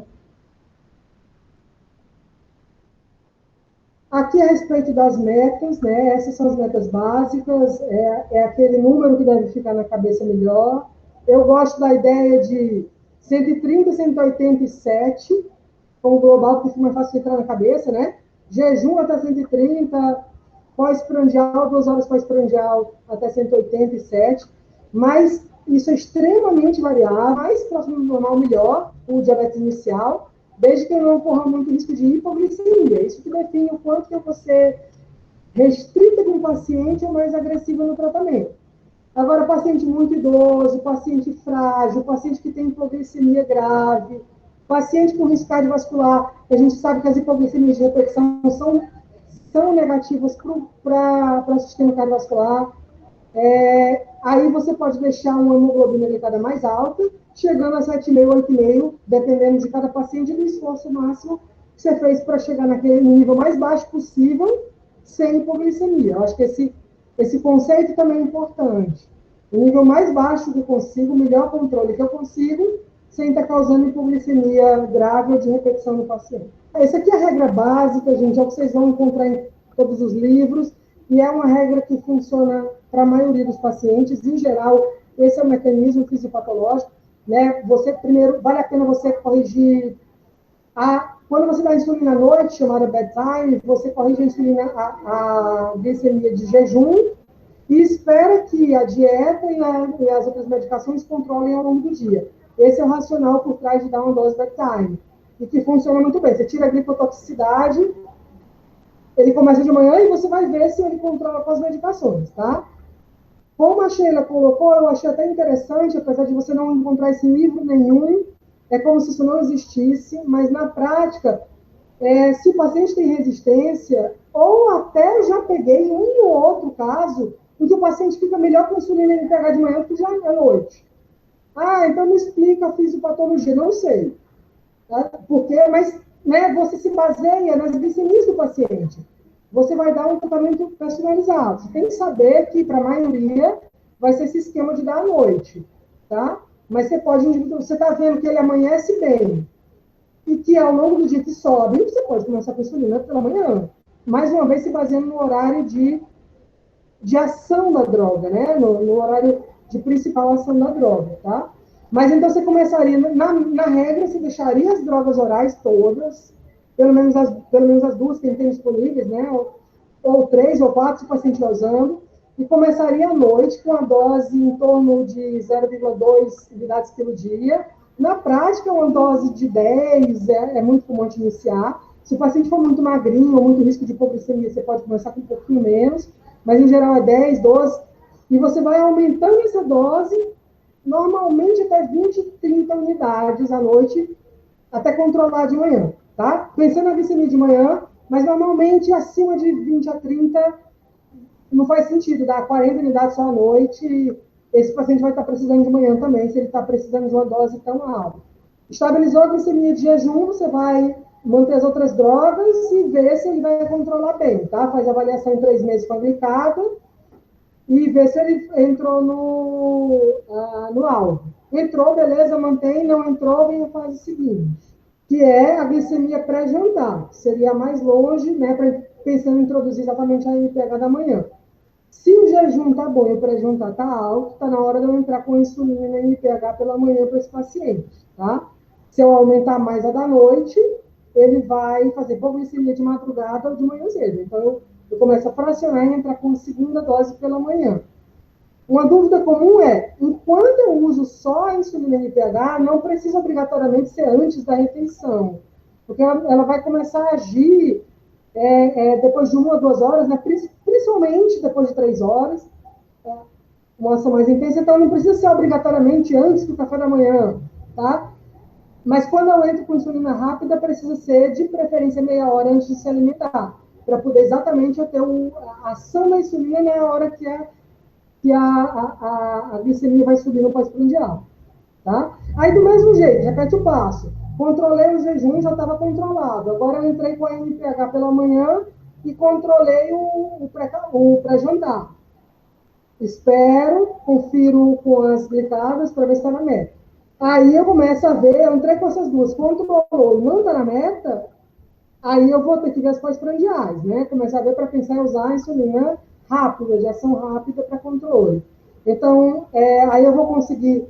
Aqui, a respeito das metas, né? Essas são as metas básicas, é aquele número que deve ficar na cabeça melhor. Eu gosto da ideia de 130, 187, como global, porque fica mais fácil de entrar na cabeça, né? Jejum até 130, pós-prandial, 2 horas pós-prandial até 187, mas isso é extremamente variável, mais próximo do normal, melhor, o diabetes inicial, desde que não ocorra muito risco de hipoglicemia. Isso que define o quanto que eu vou ser restrita com o paciente ou mais agressiva no tratamento. Agora, paciente muito idoso, paciente frágil, paciente que tem hipoglicemia grave, paciente com risco cardiovascular, a gente sabe que as hipoglicemias de repetição são negativas para o sistema cardiovascular. Aí você pode deixar uma hemoglobina glicada mais alta, chegando a 7,5, 8,5, dependendo de cada paciente, do esforço máximo que você fez para chegar naquele nível mais baixo possível, sem hipoglicemia. Eu acho que esse conceito também é importante. O nível mais baixo que eu consigo, o melhor controle que eu consigo, sem estar causando hipoglicemia grave ou de repetição no paciente. Essa aqui é a regra básica, gente, é o que vocês vão encontrar em todos os livros, e é uma regra que funciona para a maioria dos pacientes. Em geral, esse é o mecanismo fisiopatológico, né? Primeiro, vale a pena você corrigir quando você dá insulina à noite, chamada bedtime, você corrige a insulina, a glicemia de jejum, e espera que a dieta e as outras medicações controlem ao longo do dia. Esse é o racional por trás de dar uma dose bedtime, e que funciona muito bem. Você tira a glicotoxicidade, ele começa de manhã e você vai ver se ele controla com as medicações, tá? Como a Sheila colocou, eu achei até interessante, apesar de você não encontrar esse livro nenhum, é como se isso não existisse, mas na prática, se o paciente tem resistência, ou até já peguei um ou outro caso, em que o paciente fica melhor com a insulina ele pegar de manhã do que já à noite. Então me explica a fisiopatologia, não sei. Tá? Mas né, você se baseia nas glicemias do paciente. Você vai dar um tratamento personalizado. Você tem que saber que, para a maioria, vai ser esse esquema de dar à noite, tá? Mas você está vendo que ele amanhece bem, e que ao longo do dia que sobe, você pode começar com insulina pela manhã. Mais uma vez, se baseando no horário de ação da droga, né? No horário de principal ação da droga, tá? Mas então você começaria, na regra, você deixaria as drogas orais todas, pelo menos as duas que tem disponíveis, né? Ou 3 ou 4, se o paciente vai usando, e começaria à noite com a dose em torno de 0,2 unidades pelo dia. Na prática, uma dose de 10 é muito comum de iniciar. Se o paciente for muito magrinho ou muito risco de hipoglicemia, você pode começar com um pouquinho menos, mas em geral é 10, 12, e você vai aumentando essa dose, normalmente até 20, 30 unidades à noite, até controlar de manhã, tá? Pensando na glicemia de manhã, mas normalmente acima de 20 a 30 não faz sentido, dar 40 unidades só à noite, esse paciente vai estar precisando de manhã também, se ele está precisando de uma dose tão alta. Estabilizou a glicemia de jejum, você vai manter as outras drogas e ver se ele vai controlar bem, tá? Faz avaliação em 3 meses com a glicada e ver se ele entrou no alvo. Entrou, beleza, mantém, não entrou, vem a fase seguinte, que é a glicemia pré-jantar, que seria mais longe, né, pensando em introduzir exatamente a NPH da manhã. Se o jejum tá bom e o pré-jantar tá alto, tá na hora de eu entrar com insulina e NPH pela manhã para esse paciente, tá? Se eu aumentar mais a da noite, ele vai fazer hipoglicemia de madrugada ou de manhã cedo. Então, eu começo a fracionar e entrar com segunda dose pela manhã. Uma dúvida comum é, enquanto eu uso só a insulina NPH, não precisa obrigatoriamente ser antes da refeição, porque ela vai começar a agir depois de 1 ou 2 horas, né? Principalmente depois de 3 horas, uma ação mais intensa, então não precisa ser obrigatoriamente antes do café da manhã, tá? Mas quando eu entro com insulina rápida, precisa ser de preferência meia hora antes de se alimentar, para poder exatamente eu ter a ação da insulina na hora que a glicemia vai subir no pós-prandial, tá? Aí, do mesmo jeito, repete o passo. Controlei o jejum, já estava controlado. Agora eu entrei com a NPH pela manhã e controlei o pré-jantar. Espero, confiro com as glicadas para ver se está na meta. Aí eu começo a ver, eu entrei com essas duas, controlou e não está na meta, aí eu vou ter que ver as pós-prandiais, né? Começar a ver para pensar em usar a insulina rápida, de ação rápida para controle. Então, aí eu vou conseguir.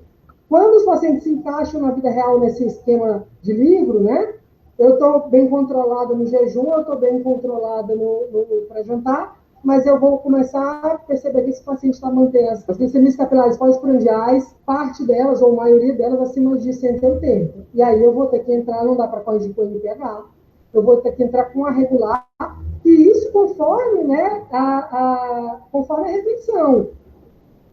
Quando os pacientes se encaixam na vida real nesse esquema de livro, né? Eu estou bem controlada no jejum, eu estou bem controlada no pré-jantar, mas eu vou começar a perceber que esse paciente está mantendo as glicemias capilares pós-prandiais, parte delas, ou a maioria delas, acima de 180. E aí eu vou ter que entrar, não dá para corrigir com o NPH, eu vou ter que entrar com a regular, e isso conforme, né, conforme a refeição.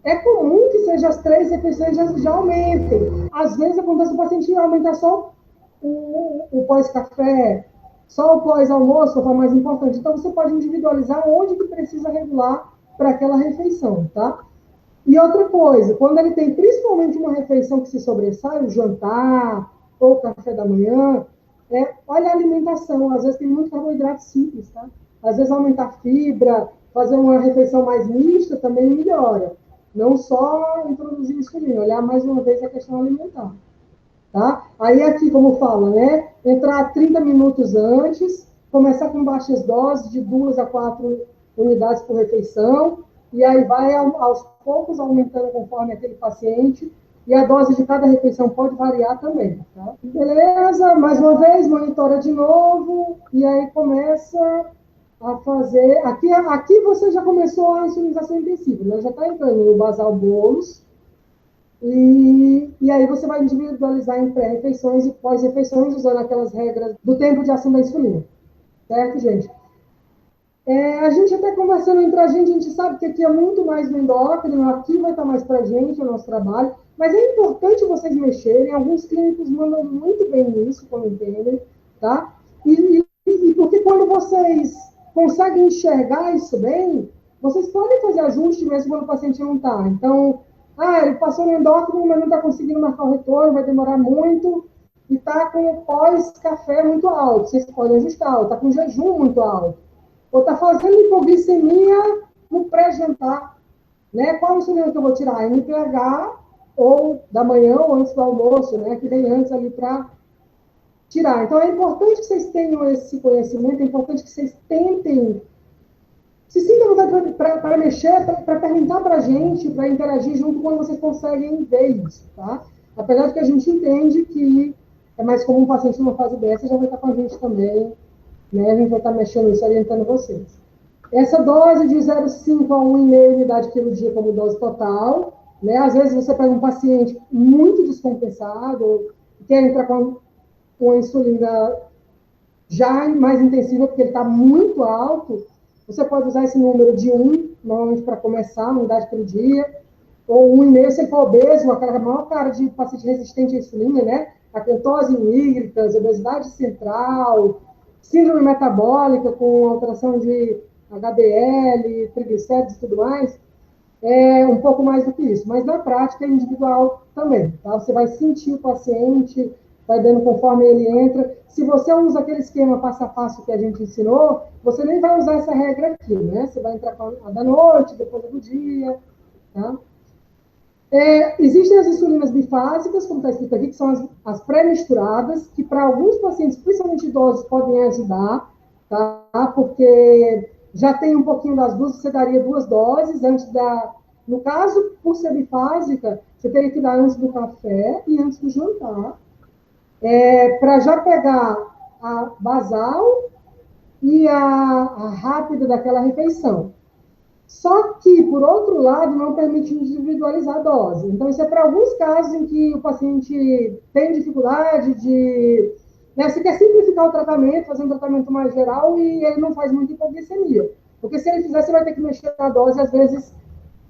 É comum que seja as 3 refeições já aumentem. Às vezes acontece o paciente aumentar só o pós-café, só o pós-almoço, que é o mais importante. Então, você pode individualizar onde que precisa regular para aquela refeição, tá? E outra coisa, quando ele tem principalmente uma refeição que se sobressai, o jantar ou o café da manhã, olha a alimentação. Às vezes tem muito carboidrato simples, tá? Às vezes aumentar fibra, fazer uma refeição mais mista também melhora. Não só introduzir insulina, olhar mais uma vez a questão alimentar. Tá? Aí aqui, como fala, né? Entrar 30 minutos antes, começar com baixas doses de 2 a 4 unidades por refeição, e aí vai aos poucos aumentando conforme aquele paciente, e a dose de cada refeição pode variar também. Tá? Beleza, mais uma vez, monitora de novo, e aí começa a fazer... Aqui você já começou a insulinização intensiva, né? Já está entrando no basal bolos, e aí você vai individualizar em pré-refeições e pós-refeições, usando aquelas regras do tempo de ação da insulina. Certo, gente? A gente até conversando entre a gente sabe que aqui é muito mais do endócrino, aqui vai estar mais para a gente, o nosso trabalho, mas é importante vocês mexerem, alguns clínicos mandam muito bem nisso, quando entendem, tá? E porque quando vocês conseguem enxergar isso bem, vocês podem fazer ajuste mesmo quando o paciente não está. Então, ele passou no endócrino, mas não está conseguindo marcar o retorno, vai demorar muito, e está com o pós-café muito alto, vocês podem ajustar, ou está com jejum muito alto, ou está fazendo hipoglicemia no pré-jantar, né? Qual insulina que eu vou tirar? NPH, ou da manhã, ou antes do almoço, né? Que vem antes ali para tirar. Então, é importante que vocês tenham esse conhecimento, é importante que vocês tentem se sintam para mexer, para perguntar para a gente, para interagir junto quando vocês conseguem ver isso, tá? Apesar de que a gente entende que é mais comum um paciente numa fase dessa, já vai estar com a gente também, né? A gente vai estar mexendo isso, orientando vocês. Essa dose de 0,5 a 1,5 unidade por dia como dose total, né? Às vezes você pega um paciente muito descompensado, quer entrar com a insulina já mais intensiva, porque ele está muito alto, você pode usar esse número de 1, normalmente para começar, unidade por dia, ou 1,5 se ele for obeso, aquela maior cara de paciente resistente à insulina, né? Acantose hídrica, obesidade central, síndrome metabólica com alteração de HDL, triglicéridos e tudo mais, um pouco mais do que isso. Mas na prática é individual também, tá? Você vai sentir o paciente, vai dando conforme ele entra. Se você usa aquele esquema passo a passo que a gente ensinou, você nem vai usar essa regra aqui, né? Você vai entrar com a da noite, depois do dia, tá? Existem as insulinas bifásicas, como está escrito aqui, que são as pré-misturadas, que para alguns pacientes, principalmente idosos, podem ajudar, tá? Porque já tem um pouquinho das duas, você daria 2 doses antes da... No caso, por ser bifásica, você teria que dar antes do café e antes do jantar, para já pegar a basal e a rápida daquela refeição. Só que, por outro lado, não permite individualizar a dose. Então, isso é para alguns casos em que o paciente tem dificuldade de... Né, você quer simplificar o tratamento, fazer um tratamento mais geral e ele não faz muita hipoglicemia. Porque se ele fizer, você vai ter que mexer na dose, às vezes,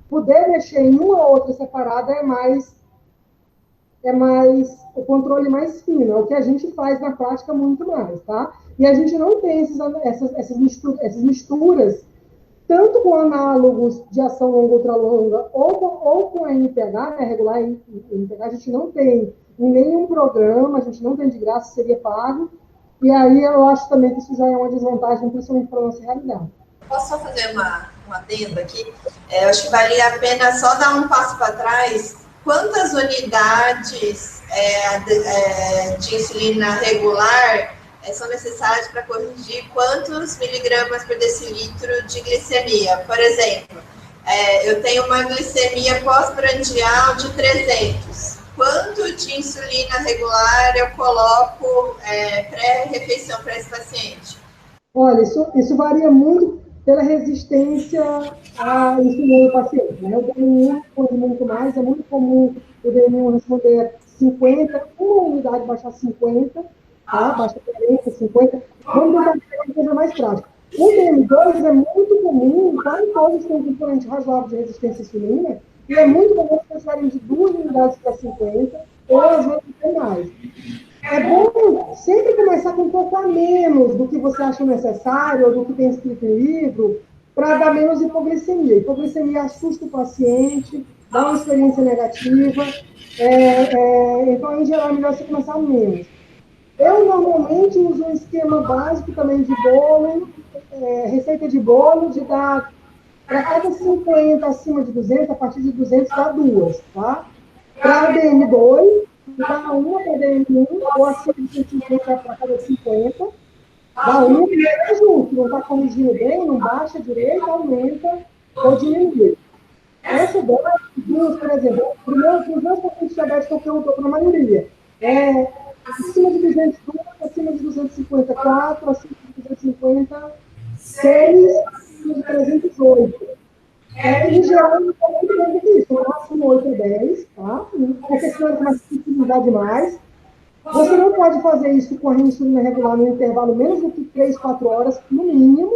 poder mexer em uma ou outra separada é mais o controle mais fino, é o que a gente faz na prática muito mais, tá? E a gente não tem essas misturas tanto com análogos de ação longa ou ultralonga, ou com a NPH, né, regular NPH, a gente não tem em nenhum programa, a gente não tem de graça, seria pago, e aí eu acho também que isso já é uma desvantagem, principalmente para a nossa realidade. Posso só fazer uma adenda aqui? Eu acho que valia a pena só dar um passo para trás. Quantas unidades de insulina regular são necessários para corrigir quantos miligramas por decilitro de glicemia? Por exemplo, eu tenho uma glicemia pós-prandial de 300. Quanto de insulina regular eu coloco pré-refeição para esse paciente? Olha, isso varia muito pela resistência à insulina do paciente, né? O DN1 responde muito mais, é muito comum o DN1 responder a 50, uma unidade baixar 50, tá? Baixa 40, 50. Vamos tentar uma coisa mais prática. O DM2 é muito comum, quase todos têm um componente razoável de resistência à insulina, e é muito comum que precisarem de 2 unidades para 50, ou às vezes até mais. É bom sempre começar com um pouco a menos do que você acha necessário, ou do que tem escrito no livro, para dar menos hipoglicemia. Hipoglicemia assusta o paciente, dá uma experiência negativa, então, em geral, é melhor você começar menos. Eu, normalmente, uso um esquema básico também de bolo, receita de bolo, de dar, para cada 50 acima de 200, a partir de 200, dá 2, tá? Para DM2, dá uma para DM1, ou acima de 150 para cada 50, dá uma e é junto, não está corrigindo bem, não baixa direito, aumenta ou diminui. Essa dose, por exemplo, os meus pacientes diabéticos que eu dou para a maioria, acima de 202, acima de 254, acima de 256, acima de 308. Em geral, não é muito bem do isso. No máximo 8 ou 10, tá? Porque senão ele começa a sensibilizar demais. Você não pode fazer isso com a insulina regular no intervalo menos do que 3, 4 horas, no mínimo,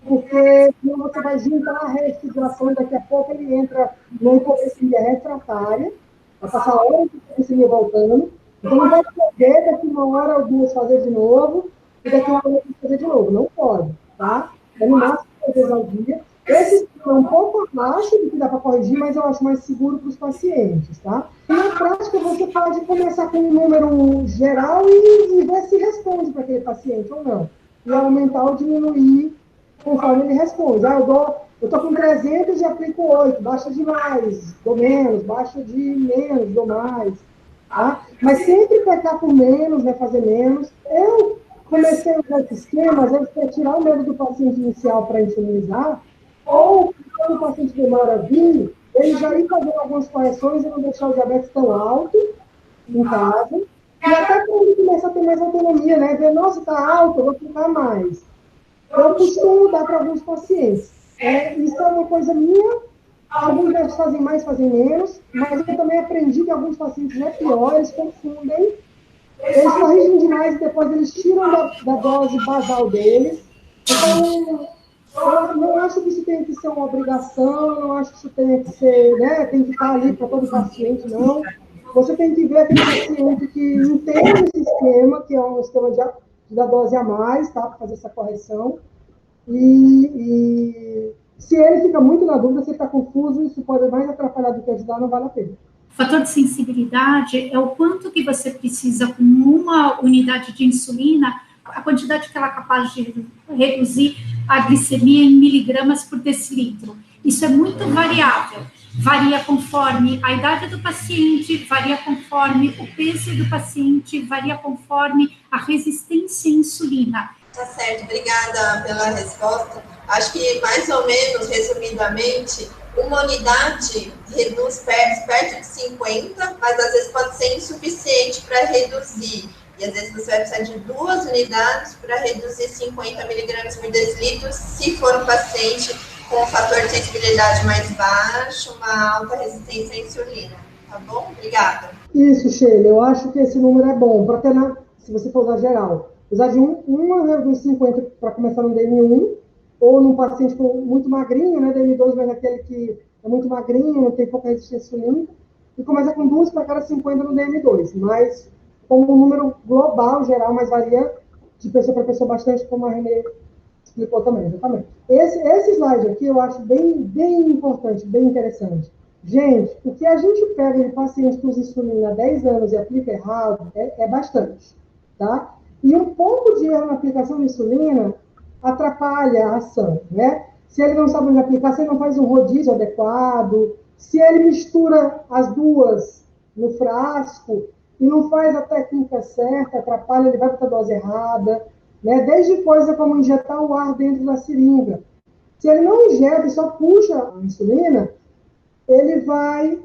porque senão você vai juntar a refrigeração e daqui a pouco ele entra numa hipoglicemia refratária, vai passar horas de hipoglicemia voltando. Então, não vai poder daqui uma hora ou 2 fazer de novo, e daqui uma hora fazer de novo. Não pode, tá? É no máximo 3 vezes ao dia. Esse é um pouco abaixo do que dá para corrigir, mas eu acho mais seguro para os pacientes, tá? E na prática, você pode começar com um número geral e ver se responde para aquele paciente ou não. E aumentar ou diminuir conforme ele responde. Eu estou com 300 e aplico 8, baixa de mais, dou menos, baixa de menos, dou mais. Tá? Mas sempre pecar por menos, né, fazer menos. Eu comecei a usar esse esquema, às vezes, para tirar o medo do paciente inicial para insulinizar, ou quando o paciente demora a vir, ele já ir fazendo algumas correções e não deixar o diabetes tão alto em casa. E até quando ele começa a ter mais autonomia, né? Ver, nossa, está alto, eu vou ficar mais. Eu costumo dar para alguns pacientes. Isso é uma coisa minha. Alguns deles fazem mais, fazem menos, mas eu também aprendi que alguns pacientes piores confundem. Eles corrigem demais e depois eles tiram da dose basal deles. Então, eu não acho que isso tenha que ser uma obrigação, eu não acho que isso tenha que ser, né, tem que estar ali para todo paciente, não. Você tem que ver aquele paciente que entende esse esquema, que é um esquema da dose a mais, tá, para fazer essa correção. E se ele fica muito na dúvida, se está confuso, isso pode mais atrapalhar do que ajudar, não vale a pena. O fator de sensibilidade é o quanto que você precisa, com uma unidade de insulina, a quantidade que ela é capaz de reduzir a glicemia em miligramas por decilitro. Isso é muito variável. varia conforme a idade do paciente, varia conforme o peso do paciente, varia conforme a resistência à insulina. Tá certo, obrigada pela resposta. Acho que, mais ou menos, resumidamente, uma unidade reduz perto de 50, mas às vezes pode ser insuficiente para reduzir. E às vezes você vai precisar de 2 unidades para reduzir 50 miligramas por decilitro, se for um paciente com um fator de sensibilidade mais baixo, uma alta resistência à insulina. Tá bom? Obrigada. Isso, Sheila, eu acho que esse número é bom, para ter, se você for usar geral. Usar de 1,50 para começar no DM1, ou num paciente muito magrinho, né, DM2, mas aquele que é muito magrinho, não tem pouca resistência insulínica, e começa com 2 para cada 50 no DM2, mas como um número global, geral, mas varia de pessoa para pessoa bastante, como a Renê explicou também, exatamente. Esse slide aqui eu acho bem importante, bem interessante. Gente, o que a gente pega de paciente que usa insulina há 10 anos e aplica errado é bastante, tá? E um pouco de erro na aplicação de insulina atrapalha a ação, né? Se ele não sabe onde aplicar, se ele não faz um rodízio adequado, se ele mistura as duas no frasco e não faz a técnica certa, atrapalha, ele vai para a dose errada, né? Desde coisa como injetar o ar dentro da seringa. Se ele não injeta e só puxa a insulina, ele vai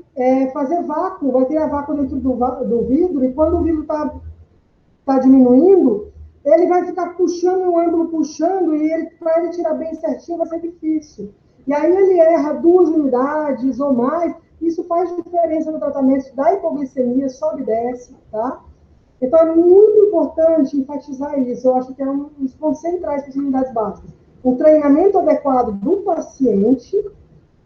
fazer vácuo, vai criar vácuo dentro do vidro, e quando o vidro está diminuindo, ele vai ficar puxando o ângulo, puxando, e para ele tirar bem certinho vai ser difícil. E aí ele erra 2 unidades ou mais, isso faz diferença no tratamento da hipoglicemia, sobe e desce, tá? Então é muito importante enfatizar isso, eu acho que é um dos pontos centrais para as unidades básicas. O treinamento adequado do paciente,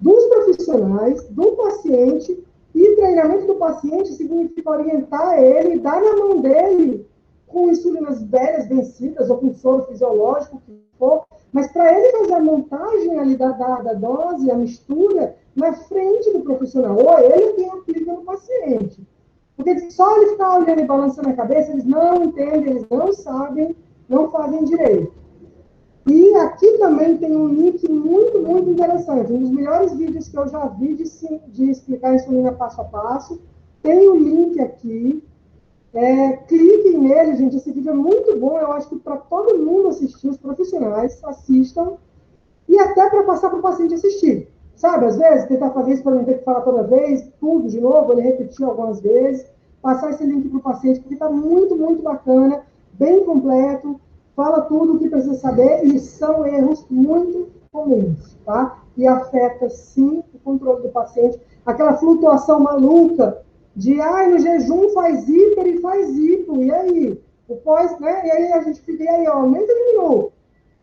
dos profissionais, do paciente, e treinamento do paciente significa orientar ele, dar na mão dele com insulinas velhas, vencidas, ou com soro fisiológico, o que for, mas para ele fazer a montagem ali da dose, a mistura, na frente do profissional, ou ele quem aplica no paciente. Porque só ele ficar olhando e balançando a cabeça, eles não entendem, eles não sabem, não fazem direito. E aqui também tem um link muito interessante. Um dos melhores vídeos que eu já vi de explicar a insulina passo a passo. Tem um link aqui. Cliquem nele, gente. Esse vídeo é muito bom. Eu acho que para todo mundo assistir, os profissionais assistam. E até para passar para o paciente assistir. Sabe, às vezes, tentar fazer isso para não ter que falar toda vez, tudo de novo, ele repetir algumas vezes. Passar esse link para o paciente, porque está muito bacana, bem completo. Fala tudo o que precisa saber, e são erros muito comuns, tá? E afeta, sim, o controle do paciente. Aquela flutuação maluca de, no jejum faz hiper e faz hipo, e aí? O pós, né? E aí a gente fica, e aí, aumenta ou diminui?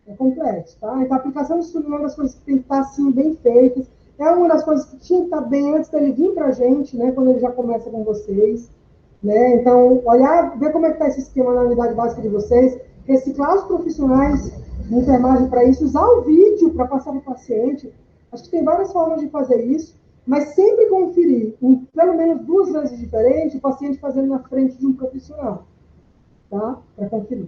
É complexo, tá? Então, a aplicação de insulina é uma das coisas que tem que estar, assim, bem feitas. É uma das coisas que tinha que estar bem antes dele vir pra gente, né? Quando ele já começa com vocês, né? Então, olhar, ver como é que está esse esquema na unidade básica de vocês, reciclar os profissionais de enfermagem para isso, usar o vídeo para passar para o paciente. Acho que tem várias formas de fazer isso, mas sempre conferir, em pelo menos 2 vezes diferentes, o paciente fazendo na frente de um profissional, tá? Para conferir.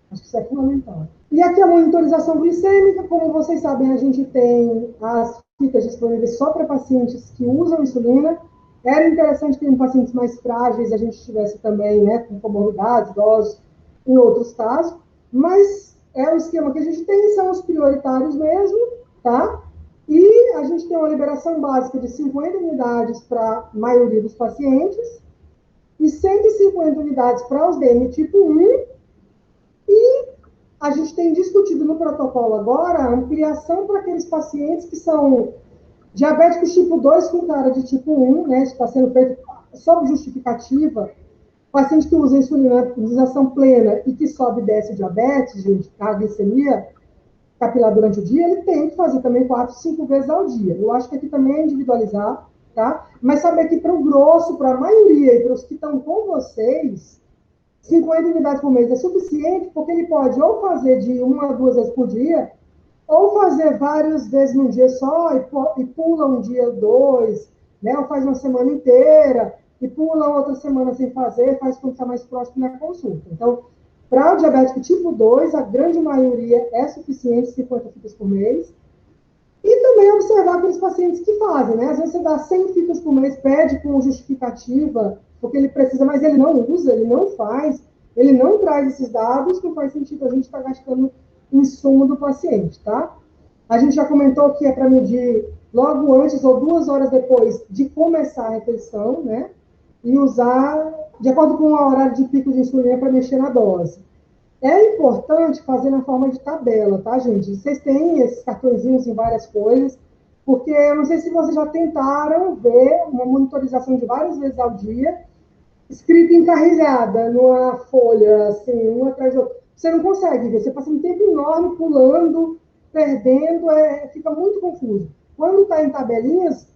Acho que isso é fundamental. E aqui a monitorização glicêmica, como vocês sabem, a gente tem as fitas disponíveis só para pacientes que usam insulina. Era interessante que em pacientes mais frágeis a gente tivesse também, né, com comorbidades, idosos, em outros casos, mas o esquema que a gente tem, são os prioritários mesmo, tá? E a gente tem uma liberação básica de 50 unidades para a maioria dos pacientes, e 150 unidades para os DM tipo 1, e a gente tem discutido no protocolo agora a ampliação para aqueles pacientes que são diabéticos tipo 2 com cara de tipo 1, né? Isso está sendo feito sob justificativa. Paciente que usa insulinização plena e que sobe e desce diabetes, gente, a glicemia capilar durante o dia, ele tem que fazer também 4, 5 vezes ao dia. Eu acho que aqui também é individualizar, tá? Mas saber que para o grosso, para a maioria e para os que estão com vocês, 50 unidades por mês é suficiente, porque ele pode ou fazer de 1 a 2 vezes por dia, ou fazer várias vezes num dia só e pula um dia, 2, né? Ou faz uma semana inteira e pula outra semana sem fazer, faz quando está mais próximo na consulta. Então, para o diabético tipo 2, a grande maioria é suficiente, 50 fitas por mês. E também observar aqueles pacientes que fazem, né? Às vezes você dá 100 fitas por mês, pede com justificativa, porque ele precisa, mas ele não usa, ele não faz, ele não traz esses dados, não faz sentido a gente estar gastando insumo do paciente, tá? A gente já comentou que é para medir logo antes ou 2 horas depois de começar a refeição, né? E usar de acordo com o horário de pico de insulina para mexer na dose. É importante fazer na forma de tabela, tá, gente? Vocês têm esses cartõezinhos em várias coisas, porque eu não sei se vocês já tentaram ver uma monitorização de várias vezes ao dia, escrita encarrilhada numa folha, assim, uma atrás da outra. Você não consegue ver, você passa um tempo enorme pulando, perdendo, fica muito confuso. Quando está em tabelinhas,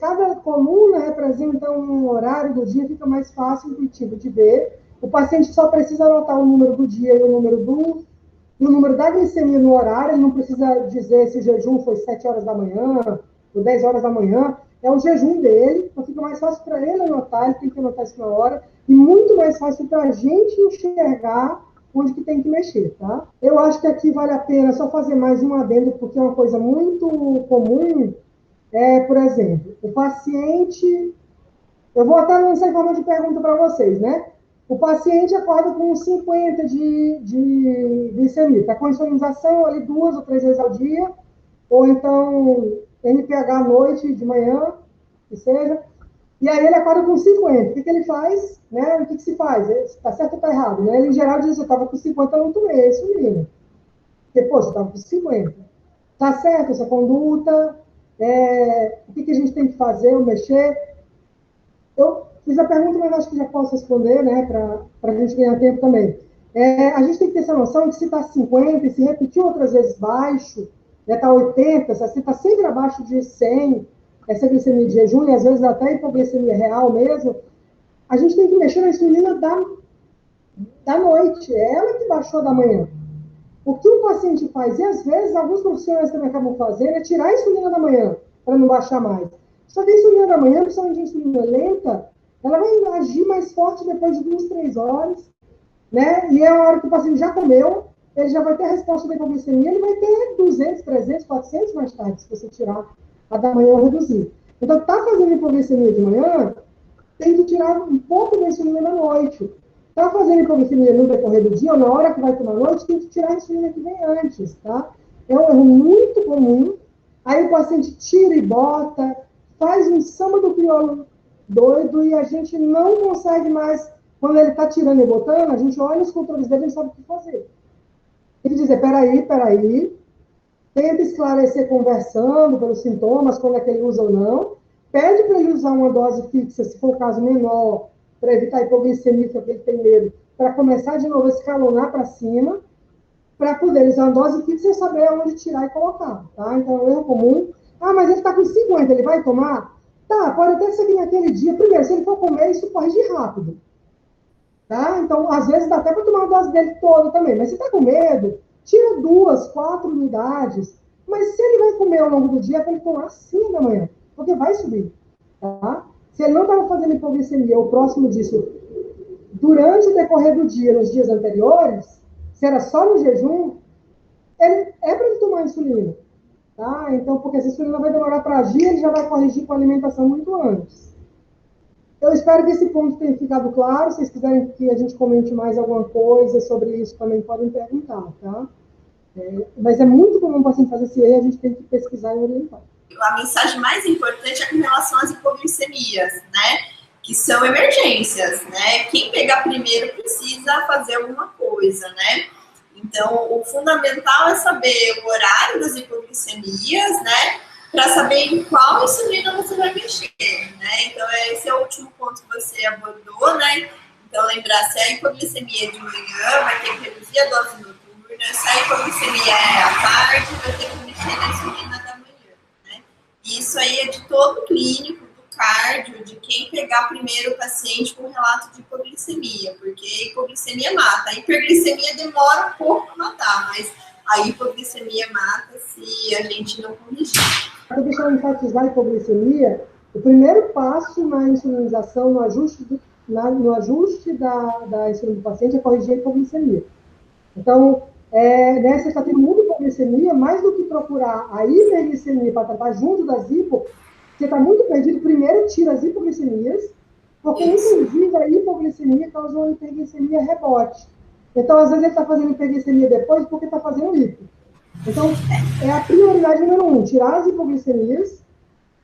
cada coluna representa um horário do dia, fica mais fácil, intuitivo de ver. O paciente só precisa anotar o número do dia e o número da glicemia no horário, ele não precisa dizer se o jejum foi 7 horas da manhã ou 10 horas da manhã, é o jejum dele, então fica mais fácil para ele anotar, ele tem que anotar isso na hora, e muito mais fácil para a gente enxergar onde que tem que mexer, tá? Eu acho que aqui vale a pena só fazer mais um adendo, porque é uma coisa muito comum, por exemplo, o paciente, eu vou até lançar em forma de pergunta para vocês, né? O paciente acorda com 50 de glicemia, está com insulinização ali 2 ou 3 vezes ao dia, ou então NPH à noite, de manhã, que seja, e aí ele acorda com 50. O que ele faz? Né? O que se faz? Está certo ou está errado? Né? Ele, em geral, diz, eu estava com 50, eu não tomei insulina. Porque, poxa, eu estava com 50. Está certo essa conduta? O que a gente tem que fazer, ou mexer? Eu fiz a pergunta, mas acho que já posso responder, né, para a gente ganhar tempo também. A gente tem que ter essa noção de que se está 50 e se repetir outras vezes baixo, está 80, se está sempre abaixo de 100, essa glicemia de jejum, e às vezes até hipoglicemia real mesmo, a gente tem que mexer na insulina da noite, é ela que baixou da manhã. O que o paciente faz, e às vezes alguns profissionais também acabam fazendo, é tirar a insulina da manhã, para não baixar mais. Só que a insulina da manhã, principalmente a insulina lenta, ela vai agir mais forte depois de 2, 3 horas, né? E é a hora que o paciente já comeu, ele já vai ter a resposta da hipoglicemia, ele vai ter 200, 300, 400 mais tarde, se você tirar a da manhã ou reduzir. Então, tá fazendo hipoglicemia de manhã, tem que tirar um pouco da insulina da noite. Tá fazendo hipoglicemia no decorrer do dia, ou na hora que vai tomar a noite, tem que tirar a insulina que vem antes, tá? É um erro muito comum. Aí o paciente tira e bota, faz um samba do crioulo doido e a gente não consegue mais, quando ele está tirando e botando, a gente olha os controles dele e não sabe o que fazer. Tem que dizer, peraí, tenta esclarecer conversando pelos sintomas, quando é que ele usa ou não, pede para ele usar uma dose fixa, se for o caso menor, para evitar a hipoglicemia, porque ele tem medo, para começar de novo a escalonar para cima, para poder usar uma dose fixa e saber onde tirar e colocar, tá? Então, é um erro comum. Ah, mas ele está com 50, ele vai tomar? Tá, pode até ser que naquele dia, primeiro, se ele for comer, isso corrige rápido, tá? Então, às vezes, dá até para tomar a dose dele toda também, mas se está com medo, tira 2, 4 unidades, mas se ele vai comer ao longo do dia, é para ele tomar às 5 da manhã, porque vai subir, tá? Se ele não estava fazendo hipoglicemia ou próximo disso durante o decorrer do dia, nos dias anteriores, se era só no jejum, é para ele tomar insulina, tá? Então, porque essa insulina vai demorar para agir, ele já vai corrigir com a alimentação muito antes. Eu espero que esse ponto tenha ficado claro. Se vocês quiserem que a gente comente mais alguma coisa sobre isso, também podem perguntar, tá? Mas é muito comum o paciente fazer esse erro, a gente tem que pesquisar e orientar. A mensagem mais importante é com relação às hipoglicemias, né? Que são emergências, né? Quem pegar primeiro precisa fazer alguma coisa, né? Então, o fundamental é saber o horário das hipoglicemias, né? Para saber em qual insulina você vai mexer, né? Então, esse é o último ponto que você abordou, né? Então, lembrar, se a hipoglicemia é de manhã, vai ter que reduzir a dose noturna. Se a hipoglicemia é à tarde, vai ter que mexer na insulina da manhã, né? E isso aí é de todo clínico, do cardio, de quem pegar primeiro o paciente com relato de hipoglicemia, porque a hipoglicemia mata. A hiperglicemia demora um pouco para matar, mas a hipoglicemia mata se a gente não corrigir. Para deixar eu enfatizar a hipoglicemia, o primeiro passo na insulinização, no ajuste da insulina do paciente, é corrigir a hipoglicemia. Então, nessa está tendo muito hipoglicemia, mais do que procurar a hiperglicemia para tratar junto das hipo, você está muito perdido, primeiro tira as hipoglicemias, porque inclusive a hipoglicemia causa uma hiperglicemia rebote. Então, às vezes, ele está fazendo hiperglicemia depois porque está fazendo hipo. Então, é a prioridade número 1, tirar as hipoglicemias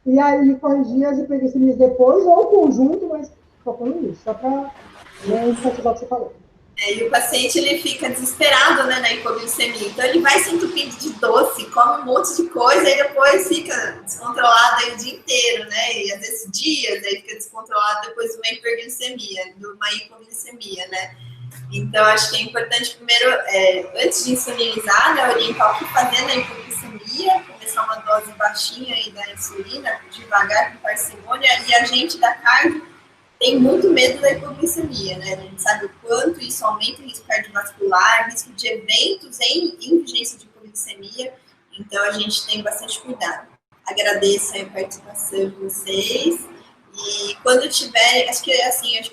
e aí corrigir as hiperglicemias depois, ou o conjunto, mas focando nisso, só para enfatizar o que você falou. E o paciente, ele fica desesperado, né, na hipoglicemia. Então, ele vai se entupindo de doce, come um monte de coisa e depois fica descontrolado aí o dia inteiro, né? E às vezes dias, aí fica descontrolado depois de uma hiperglicemia, de uma hipoglicemia, né? Então, acho que é importante, primeiro, antes de insulinizar, né, orientar o que fazer na hipoglicemia, começar uma dose baixinha aí da insulina, devagar, com parcimônia, e a gente da cardio tem muito medo da hipoglicemia, né? A gente sabe o quanto isso aumenta o risco cardiovascular, risco de eventos em urgência de hipoglicemia, então a gente tem bastante cuidado. Agradeço a participação de vocês. E quando tiverem, acho que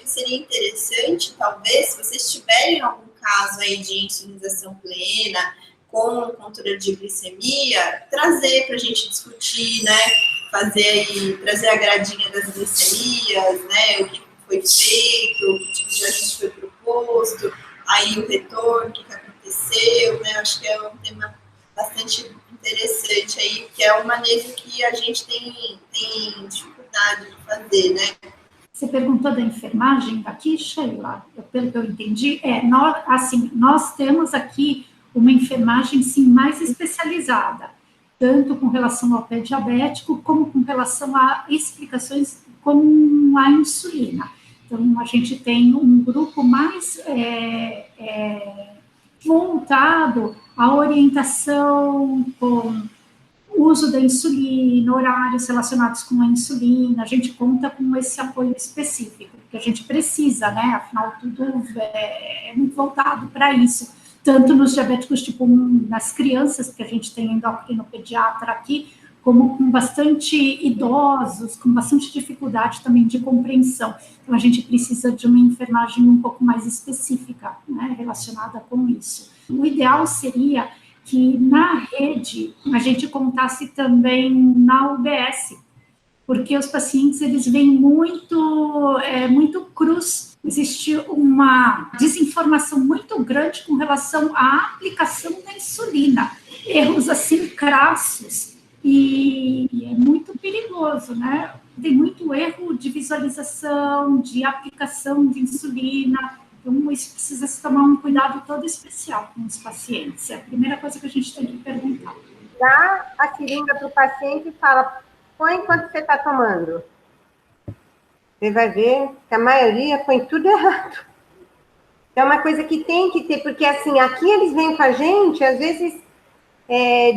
seria interessante, talvez, se vocês tiverem algum caso aí de insulinização plena, com controle de glicemia, trazer para a gente discutir, né? Trazer a gradinha das glicemias, né? O que foi feito, o tipo de ajuste foi proposto, aí o retorno, o que aconteceu, né? Acho que é um tema bastante interessante aí, que é um manejo que a gente tem dificuldade de fazer, né? Você perguntou da enfermagem aqui, Sheila, pelo que eu entendi, nós temos aqui uma enfermagem, sim, mais especializada, tanto com relação ao pé diabético, como com relação a explicações como a insulina. Então, a gente tem um grupo mais voltado à orientação com o uso da insulina, horários relacionados com a insulina. A gente conta com esse apoio específico, que a gente precisa, né? Afinal, tudo é muito voltado para isso. Tanto nos diabéticos tipo 1, nas crianças, que a gente tem endocrinopediatra aqui, como com bastante idosos, com bastante dificuldade também de compreensão. Então, a gente precisa de uma enfermagem um pouco mais específica, né, relacionada com isso. O ideal seria que na rede a gente contasse também na UBS, porque os pacientes, eles vêm muito crus. Existe uma desinformação muito grande com relação à aplicação da insulina, erros assim crassos, e é muito perigoso, né? Tem muito erro de visualização, de aplicação de insulina, então isso precisa se tomar um cuidado todo especial com os pacientes. É a primeira coisa que a gente tem que perguntar. Dá a seringa para o paciente e fala, põe enquanto você está tomando. Você vai ver que a maioria põe tudo errado. É uma coisa que tem que ter, porque assim, aqui eles vêm com a gente, às vezes,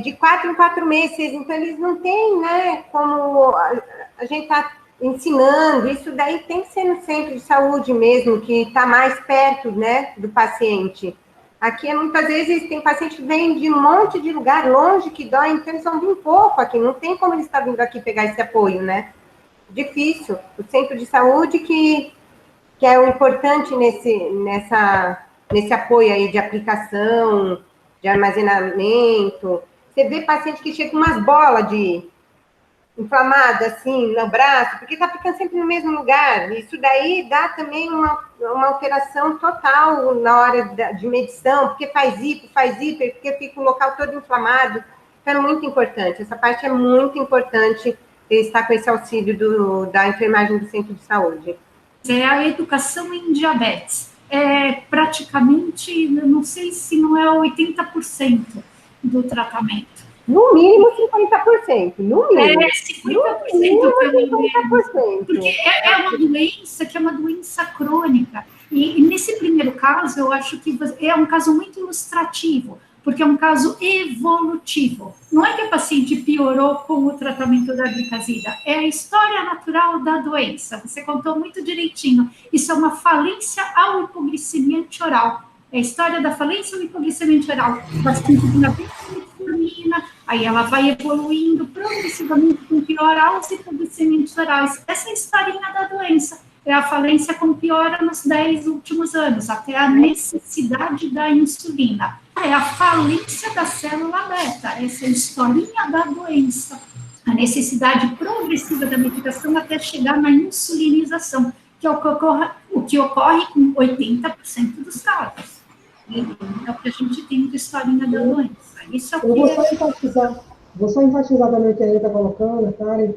de 4 em 4 meses, então eles não têm, né, como a gente está ensinando, isso daí tem que ser no centro de saúde mesmo, que está mais perto, né, do paciente. Aqui, muitas vezes, tem paciente que vem de um monte de lugar longe que dói, então eles vão vir pouco aqui, não tem como eles estar vindo aqui pegar esse apoio, né? Difícil. O centro de saúde que é o importante nesse apoio aí de aplicação, de armazenamento. Você vê paciente que chega com umas bolas inflamadas assim no braço, porque está ficando sempre no mesmo lugar. Isso daí dá também uma alteração total na hora de medição, porque faz hiper, porque fica o local todo inflamado. Então é muito importante. Essa parte é muito importante, estar com esse auxílio da enfermagem do centro de saúde. É a educação em diabetes. Praticamente, não sei se não é 80% do tratamento. No mínimo 50%. No mínimo. 50%. Porque é uma doença que é uma doença crônica. E nesse primeiro caso, eu acho que é um caso muito ilustrativo, porque é um caso evolutivo. Não é que a paciente piorou com o tratamento da glicazida, é a história natural da doença. Você contou muito direitinho. Isso é uma falência ao hipoglicemia antioral. É a história da falência ao hipoglicemia antioral. O paciente tinha metformina, aí ela vai evoluindo progressivamente com piora aos hipoglicemias antiorais. Essa é a historinha da doença. É a falência com piora nos 10 últimos anos, até a necessidade da insulina. É a falência da célula beta, essa é a historinha da doença, a necessidade progressiva da medicação até chegar na insulinização, que é o que ocorre com 80% dos casos. É o que a gente tem de historinha da doença. Isso é o que vou só enfatizar também o que a Ana está colocando, Karen.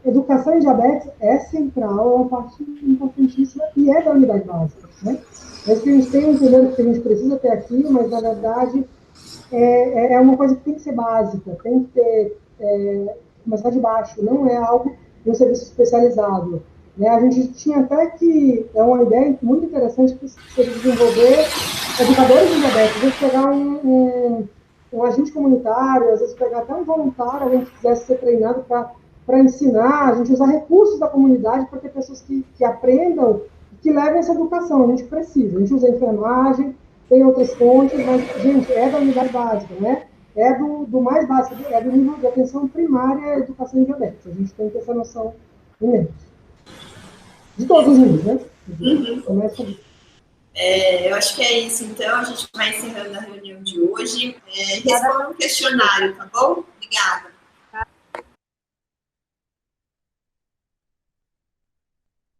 Educação em diabetes é central, é uma parte importantíssima e é da unidade básica, né? Mas que a gente tem um entendimento que a gente precisa ter aqui, mas na verdade é uma coisa que tem que ser básica, tem que ter, começar de baixo, não é algo de um serviço especializado. Né? A gente tinha até que, é uma ideia muito interessante que se desenvolver educadores de diabetes, às vezes pegar um agente comunitário, às vezes pegar até um voluntário, alguém que quisesse ser treinado para ensinar, a gente usar recursos da comunidade para ter pessoas que aprendam, que levem essa educação, a gente precisa. A gente usa a enfermagem, tem outras fontes, mas, gente, é da unidade básica, né? É do mais básico, é do nível de atenção primária à educação em diabetes. A gente tem que ter essa noção em mente. De todos os níveis, né? Eu acho que é isso, então. A gente vai encerrando a reunião de hoje. Responda um questionário, tá bom? Obrigada.